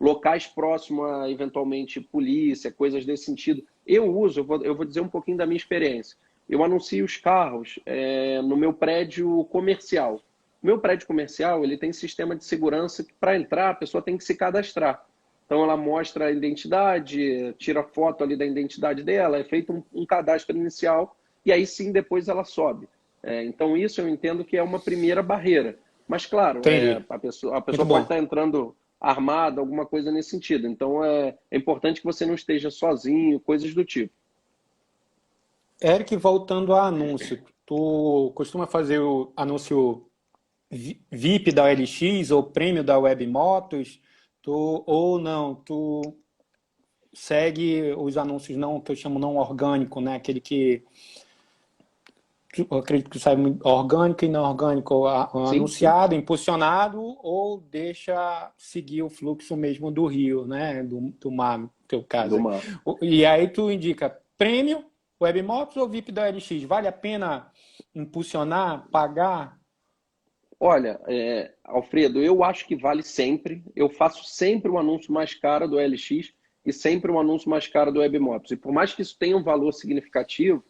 Locais próximos a, eventualmente, polícia, coisas desse sentido. Eu vou dizer um pouquinho da minha experiência. Eu anuncio os carros no meu prédio comercial. O meu prédio comercial ele tem sistema de segurança que, para entrar, a pessoa tem que se cadastrar. Então, ela mostra a identidade, tira foto ali da identidade dela, é feito um cadastro inicial e aí sim, depois ela sobe. Então, isso eu entendo que é uma primeira barreira. Mas, claro, Entendi. a Muito pessoa pode bom. estar entrando armada, alguma coisa nesse sentido. Então, é importante que você não esteja sozinho, coisas do tipo. Eric, voltando a anúncio, tu costuma fazer o anúncio VIP da OLX ou prêmio da Webmotos, ou não, tu segue os anúncios não que eu chamo não orgânico, né? Aquele que eu acredito que sai orgânico e não orgânico, Sim, sim, anunciado, impulsionado, ou deixa seguir o fluxo mesmo do rio, né? Do mar, no teu do caso. mar. E aí tu indica prêmio, Webmotos ou VIP da OLX? Vale a pena impulsionar, pagar? Olha, Alfredo, eu acho que vale sempre. Eu faço sempre o anúncio mais caro do LX e sempre o anúncio mais caro do Webmotos. E por mais que isso tenha um valor significativo,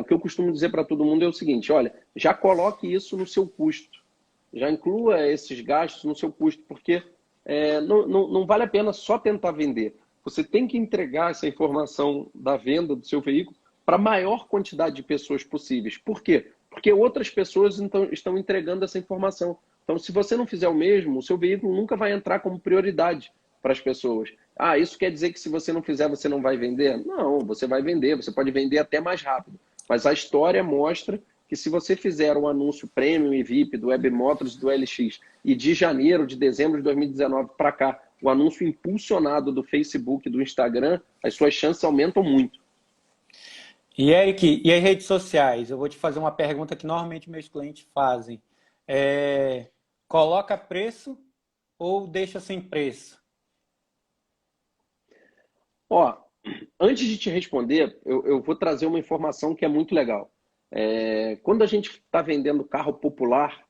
o que eu costumo dizer para todo mundo é o seguinte: olha, já coloque isso no seu custo, já inclua esses gastos no seu custo, porque não vale a pena só tentar vender. Você tem que entregar essa informação da venda do seu veículo para a maior quantidade de pessoas possíveis. Por quê? Porque outras pessoas estão entregando essa informação. Então, se você não fizer o mesmo, o seu veículo nunca vai entrar como prioridade para as pessoas. Ah, isso quer dizer que se você não fizer, você não vai vender? Não, você vai vender, você pode vender até mais rápido. Mas a história mostra que se você fizer um anúncio Premium e VIP do Webmotors e do LX e de janeiro, de dezembro de 2019 para cá, o anúncio impulsionado do Facebook e do Instagram, as suas chances aumentam muito. E Eric, e as redes sociais? Eu vou te fazer uma pergunta que normalmente meus clientes fazem. É, coloca preço ou deixa sem preço? Ó, antes de te responder, eu vou trazer uma informação que é muito legal. Quando a gente está vendendo carro popular,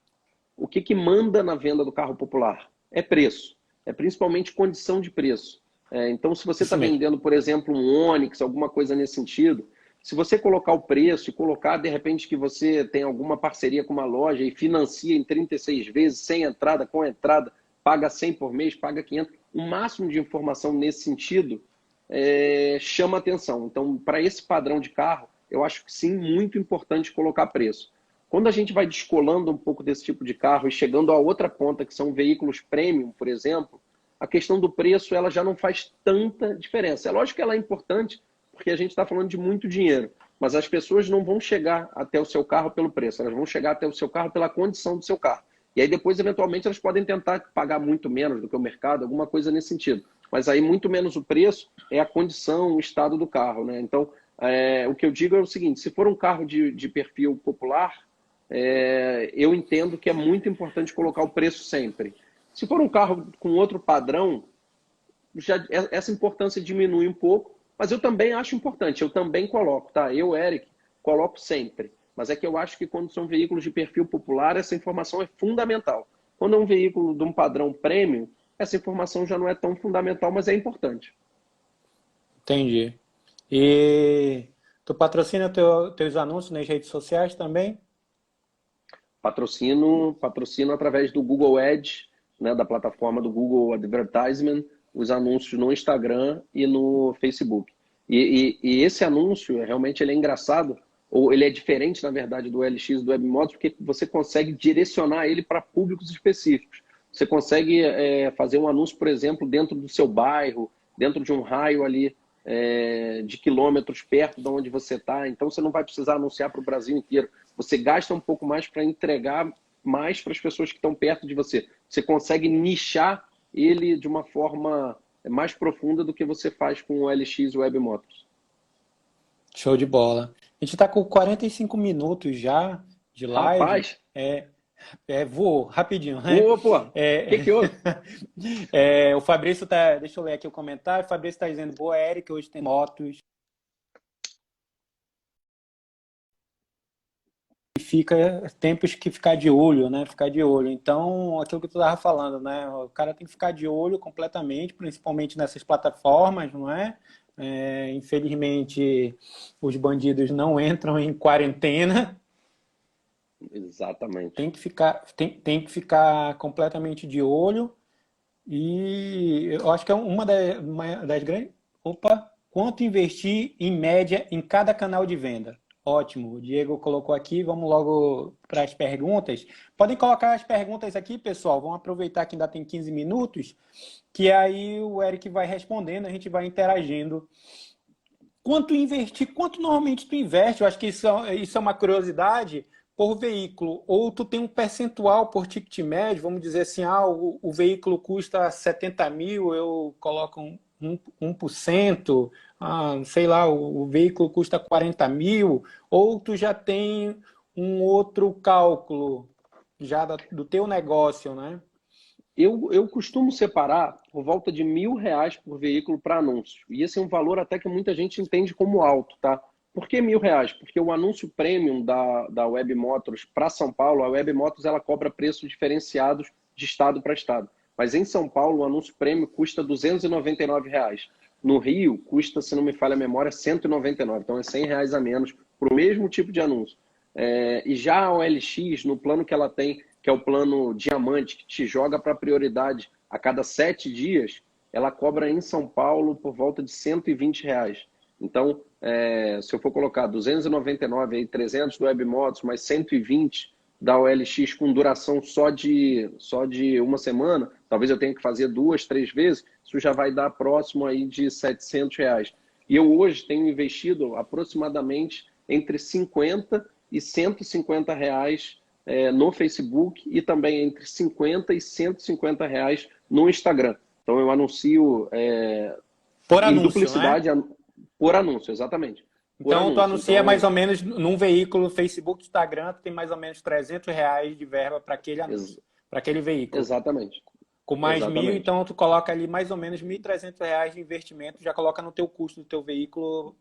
o que manda na venda do carro popular? É preço, é principalmente condição de preço. Então, se você está Isso mesmo. vendendo, por exemplo, um Onix, alguma coisa nesse sentido, se você colocar o preço e colocar, de repente, que você tem alguma parceria com uma loja e financia em 36 vezes, sem entrada, com entrada, paga 100 por mês, paga 500, o máximo de informação nesse sentido chama atenção. Então, para esse padrão de carro, eu acho que sim, muito importante colocar preço. Quando a gente vai descolando um pouco desse tipo de carro e chegando a outra ponta, que são veículos premium, por exemplo, a questão do preço ela já não faz tanta diferença. É lógico que ela é importante, porque a gente está falando de muito dinheiro, mas as pessoas não vão chegar até o seu carro pelo preço, elas vão chegar até o seu carro pela condição do seu carro. E aí depois, eventualmente, elas podem tentar pagar muito menos do que o mercado, alguma coisa nesse sentido. Mas aí, muito menos o preço é a condição, o estado do carro, né? Então, o que eu digo é o seguinte: se for um carro de perfil popular, eu entendo que é muito importante colocar o preço sempre. Se for um carro com outro padrão, essa importância diminui um pouco, mas eu também acho importante, eu também coloco, tá? Eu, Eric, coloco sempre. Mas é que eu acho que quando são veículos de perfil popular, essa informação é fundamental. Quando é um veículo de um padrão premium, essa informação já não é tão fundamental, mas é importante. Entendi. E tu patrocina teus anúncios nas redes sociais também? Patrocino através do Google Ads, né, da plataforma do Google Advertisement, os anúncios no Instagram e no Facebook. E esse anúncio, realmente, ele é engraçado, ou ele é diferente, na verdade, do LX e do Webmods, porque você consegue direcionar ele para públicos específicos. Você consegue fazer um anúncio, por exemplo, dentro do seu bairro, dentro de um raio ali de quilômetros perto de onde você está. Então, você não vai precisar anunciar para o Brasil inteiro. Você gasta um pouco mais para entregar mais para as pessoas que estão perto de você. Você consegue nichar ele de uma forma mais profunda do que você faz com o LX Web Motors. Show de bola. A gente está com 45 minutos já de live. Rapaz, Voou rapidinho, né? boa, pô. O que houve? O Fabrício tá. Deixa eu ler aqui o comentário. O Fabrício está dizendo: boa, Eric, hoje tem motos. Fica tempos que ficar de olho, né? Ficar de olho. Então, aquilo que tu estava falando, né? O cara tem que ficar de olho completamente, principalmente nessas plataformas, não é? Infelizmente, os bandidos não entram em quarentena. Exatamente. Tem que ficar completamente de olho. E eu acho que é uma das grandes. Opa! Quanto investir em média em cada canal de venda? Ótimo, o Diego colocou aqui. Vamos logo para as perguntas. Podem colocar as perguntas aqui, pessoal. Vamos aproveitar que ainda tem 15 minutos, que aí o Eric vai respondendo, a gente vai interagindo. Quanto investir? Quanto normalmente tu investe? Eu acho que isso é uma curiosidade por veículo. Ou tu tem um percentual por ticket médio, vamos dizer assim, o veículo custa 70 mil, eu coloco 1%, sei lá, o veículo custa 40 mil, ou tu já tem um outro cálculo já do teu negócio, né? Eu costumo separar por volta de R$ 1.000 por veículo para anúncio. E esse é um valor até que muita gente entende como alto, tá? Por que R$ 1.000? Porque o anúncio premium da Web Motors para São Paulo, a Web Motors ela cobra preços diferenciados de estado para estado. Mas em São Paulo, o anúncio premium custa R$ 299. No Rio, custa, se não me falha a memória, 199. Então é R$ 100 a menos para o mesmo tipo de anúncio. E já a OLX, no plano que ela tem, que é o plano diamante, que te joga para prioridade a cada 7 dias, ela cobra em São Paulo por volta de R$ 120. Então, se eu for colocar 299, aí, 300 do WebMotos, mais 120 da OLX com duração só de uma semana, talvez eu tenha que fazer 2, 3 vezes, isso já vai dar próximo aí de R$ 700. E eu hoje tenho investido aproximadamente entre 50 e R$ 150 no Facebook e também entre 50 e R$ 150 no Instagram. Então eu anuncio Por em anúncio, duplicidade né? Por anúncio, exatamente. Por Então, tu anúncio. anuncia Então, mais ou menos num veículo, Facebook, Instagram, tu tem mais ou menos R$ 300 de verba para aquele anúncio, para aquele veículo. exatamente. Com mais 1.000, Exatamente. então tu coloca ali mais ou menos R$ 1.300 de investimento, já coloca no teu custo do teu veículo.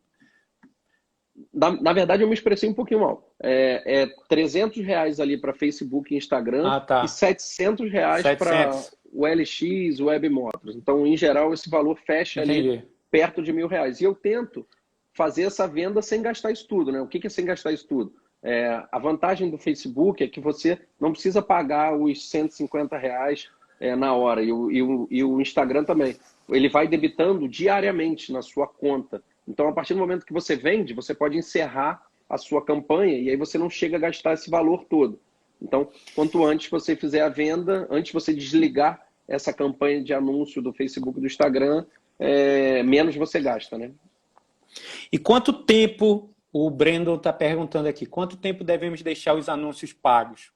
Na verdade, eu me expressei um pouquinho mal. R$ 300 ali para Facebook e Instagram Tá. e R$ 700 para 700. o LX, Web Motors. Então, em geral, esse valor fecha ali Entendi. perto de R$ 1.000. E eu tento fazer essa venda sem gastar isso tudo, né? O que é sem gastar isso tudo? A vantagem do Facebook é que você não precisa pagar os R$ 150 na hora. E o Instagram também. Ele vai debitando diariamente na sua conta. Então, a partir do momento que você vende, você pode encerrar a sua campanha e aí você não chega a gastar esse valor todo. Então, quanto antes você fizer a venda, antes você desligar essa campanha de anúncio do Facebook e do Instagram, menos você gasta, né? E quanto tempo, o Brandon está perguntando aqui, quanto tempo devemos deixar os anúncios pagos?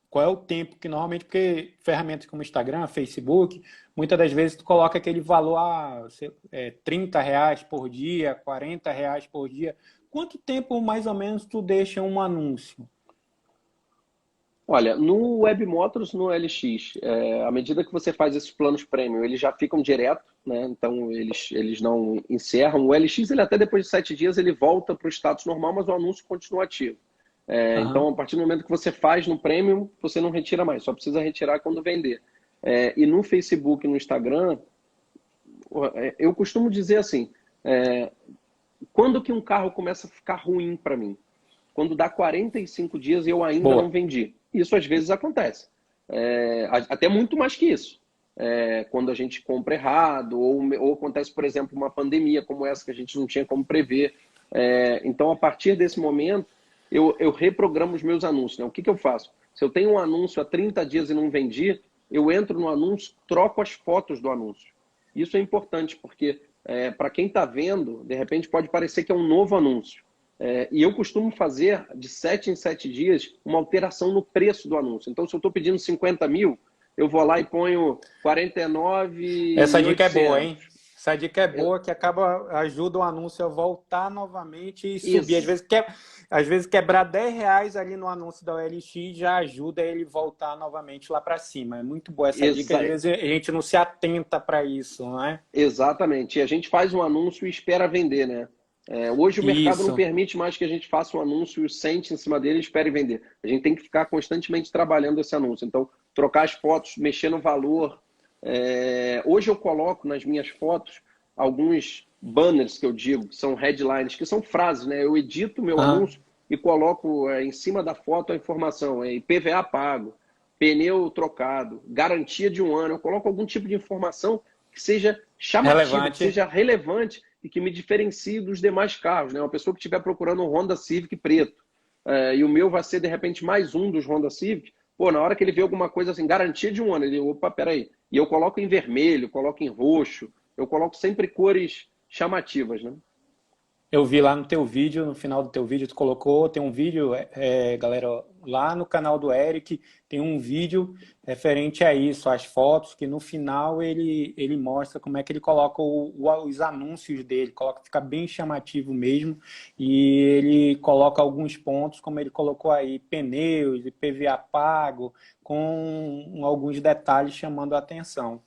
Qual é o tempo que normalmente, porque ferramentas como Instagram, Facebook, muitas das vezes tu coloca aquele valor R$ 30 por dia, R$ 40 por dia. Quanto tempo mais ou menos tu deixa um anúncio? Olha, no Web Motors, no LX, à medida que você faz esses planos premium, eles já ficam direto, né? Então eles não encerram. O LX, ele até depois de 7 dias, ele volta para o status normal, mas o anúncio continua ativo. Então, a partir do momento que você faz no Premium, você não retira mais, só precisa retirar quando vender. E no Facebook e no Instagram, eu costumo dizer assim, quando que um carro começa a ficar ruim para mim? Quando dá 45 dias e eu ainda não vendi. Isso às vezes acontece. Até muito mais que isso. Quando a gente compra errado, ou acontece, por exemplo, uma pandemia como essa que a gente não tinha como prever. Então, a partir desse momento, eu reprogramo os meus anúncios. Né? O que eu faço? Se eu tenho um anúncio há 30 dias e não vendi, eu entro no anúncio, troco as fotos do anúncio. Isso é importante, porque para quem está vendo, de repente pode parecer que é um novo anúncio. E eu costumo fazer, de 7 em 7 dias, uma alteração no preço do anúncio. Então, se eu estou pedindo 50 mil, eu vou lá e ponho Essa dica é boa, 49.800. hein? Essa dica é boa que ajuda o anúncio a voltar novamente e subir. Isso, Às vezes quebrar R$ 10 ali no anúncio da OLX já ajuda ele voltar novamente lá para cima. É muito boa essa dica. Às vezes a gente não se atenta para isso, não é? exatamente. E a gente faz um anúncio e espera vender, né? Hoje o mercado não Isso. permite mais que a gente faça um anúncio, sente em cima dele e espere vender. A gente tem que ficar constantemente trabalhando esse anúncio. Então, trocar as fotos, mexer no valor. Hoje eu coloco nas minhas fotos alguns banners que eu digo, que são headlines, que são frases, né? Eu edito meu Aham. anúncio e coloco em cima da foto a informação, IPVA pago, pneu trocado, garantia de 1 ano. Eu coloco algum tipo de informação que seja chamativa, que Relevante. seja relevante e que me diferencie dos demais carros, né? Uma pessoa que estiver procurando um Honda Civic preto, e o meu vai ser, de repente, mais um dos Honda Civic, pô, na hora que ele vê alguma coisa assim, garantia de 1 ano, ele, opa, peraí. E eu coloco em vermelho, coloco em roxo, eu coloco sempre cores chamativas, né? Eu vi lá no teu vídeo, no final do teu vídeo, tu colocou, tem um vídeo, galera, lá no canal do Eric, tem um vídeo referente a isso, as fotos, que no final ele mostra como é que ele coloca os anúncios dele, fica bem chamativo mesmo, e ele coloca alguns pontos, como ele colocou aí, pneus, IPVA pago, com alguns detalhes chamando a atenção.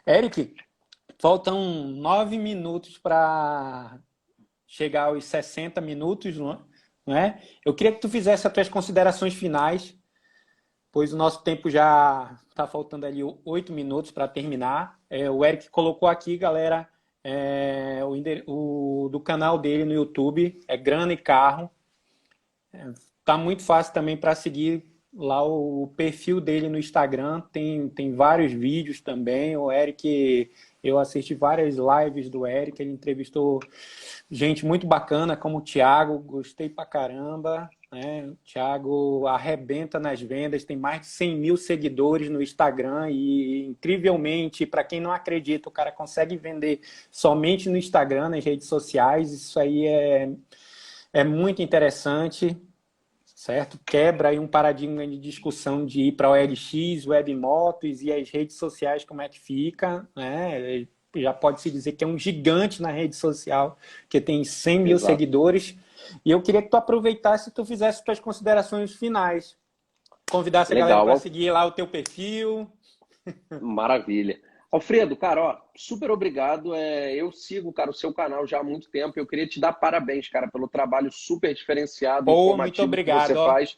Eric, faltam 9 minutos para chegar aos 60 minutos, não é? Eu queria que tu fizesse as tuas considerações finais, pois o nosso tempo já está faltando ali 8 minutos para terminar. O Eric colocou aqui, galera, do canal dele no YouTube, é Grana e Carro. Tá muito fácil também para seguir lá o perfil dele no Instagram, tem vários vídeos também. O Eric, eu assisti várias lives do Eric, ele entrevistou gente muito bacana, como o Thiago, gostei pra caramba, né? O Thiago arrebenta nas vendas, tem mais de 100 mil seguidores no Instagram e, incrivelmente, para quem não acredita, o cara consegue vender somente no Instagram, nas redes sociais. Isso aí é muito interessante, certo? Quebra aí um paradigma de discussão de ir para o OLX, Webmotos e as redes sociais, como é que fica, né? Já pode-se dizer que é um gigante na rede social, que tem 100 mil Exato. seguidores. E eu queria que tu aproveitasse e tu fizesse tuas considerações finais. Convidasse a galera para Legal. seguir lá o teu perfil. Maravilha. Alfredo, cara, ó, super obrigado. Eu sigo, cara, o seu canal já há muito tempo. Eu queria te dar parabéns, cara, pelo trabalho super diferenciado, Pô, muito informativo que você obrigado, ó. faz.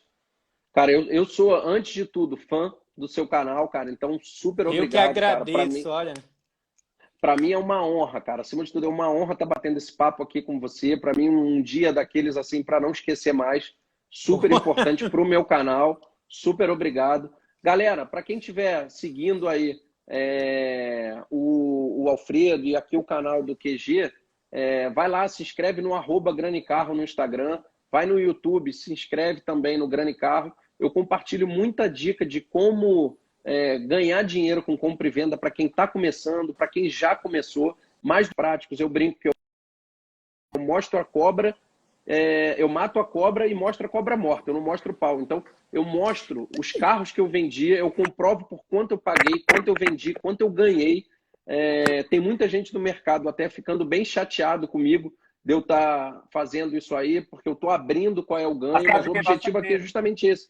Cara, eu sou, antes de tudo, fã do seu canal, cara. Então, super Eu que obrigado, cara. agradeço, olha. Para mim é uma honra, cara. Acima de tudo, é uma honra estar batendo esse papo aqui com você. Para mim, um dia daqueles assim, para não esquecer mais. Super importante para o meu canal. Super obrigado. Galera, para quem estiver seguindo aí o Alfredo e aqui o canal do QG, vai lá, se inscreve no @granicarro no Instagram, vai no YouTube, se inscreve também no Granicarro. Eu compartilho muita dica de como ganhar dinheiro com compra e venda para quem está começando, para quem já começou. Mais práticos, eu brinco que eu mostro a cobra, eu mato a cobra e mostro a cobra morta, eu não mostro o pau. Então, eu mostro os carros que eu vendi, eu comprovo por quanto eu paguei, quanto eu vendi, quanto eu ganhei. Tem muita gente no mercado até ficando bem chateado comigo de eu estar fazendo isso aí, porque eu estou abrindo qual é o ganho, mas o objetivo aqui é justamente esse.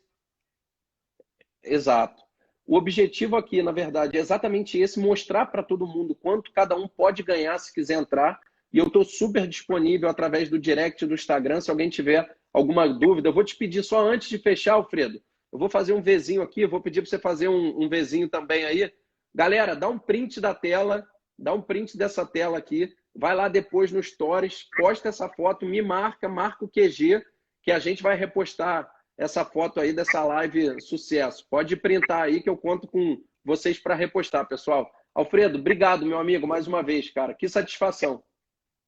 Exato. O objetivo aqui, na verdade, é exatamente esse, mostrar para todo mundo quanto cada um pode ganhar se quiser entrar. E eu estou super disponível através do direct do Instagram, se alguém tiver alguma dúvida. Eu vou te pedir só antes de fechar, Alfredo, eu vou fazer um Vzinho aqui, eu vou pedir para você fazer um Vzinho também aí. Galera, dá um print da tela, dá um print dessa tela aqui, vai lá depois no Stories, posta essa foto, me marca o QG, que a gente vai repostar essa foto aí dessa live sucesso. Pode printar aí que eu conto com vocês para repostar, pessoal. Alfredo, obrigado, meu amigo, mais uma vez, cara. Que satisfação.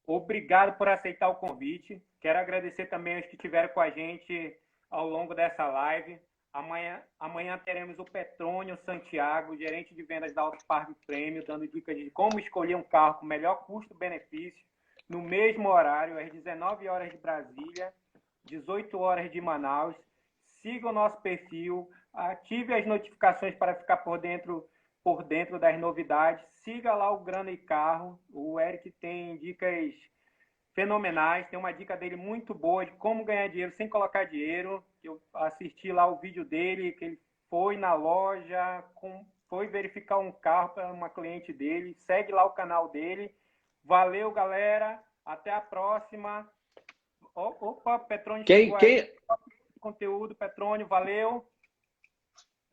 Obrigado por aceitar o convite. Quero agradecer também aos que estiveram com a gente ao longo dessa live. Amanhã teremos o Petrônio Santiago, gerente de vendas da Auto Parque Prêmio, dando dicas de como escolher um carro com melhor custo-benefício, no mesmo horário, às 19 horas de Brasília, 18 horas de Manaus. Siga o nosso perfil, ative as notificações para ficar por dentro das novidades. Siga lá o Grana e Carro. O Eric tem dicas fenomenais. Tem uma dica dele muito boa de como ganhar dinheiro sem colocar dinheiro. Eu assisti lá o vídeo dele, que ele foi na loja, foi verificar um carro para uma cliente dele. Segue lá o canal dele. Valeu, galera. Até a próxima. Opa, Petrônio chegou aí. Conteúdo, Petrônio, valeu.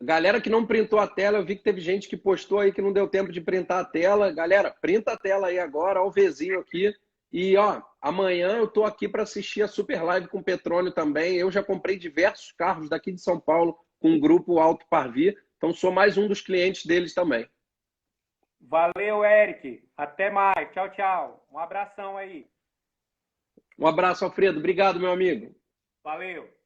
Galera que não printou a tela, eu vi que teve gente que postou aí que não deu tempo de printar a tela. Galera, printa a tela aí agora, ó o Vzinho aqui. E, ó, amanhã eu tô aqui para assistir a Super Live com o Petrônio também. Eu já comprei diversos carros daqui de São Paulo com o grupo Auto Parvi. Então, sou mais um dos clientes deles também. Valeu, Eric. Até mais. Tchau, tchau. Um abração aí. Um abraço, Alfredo. Obrigado, meu amigo. Valeu.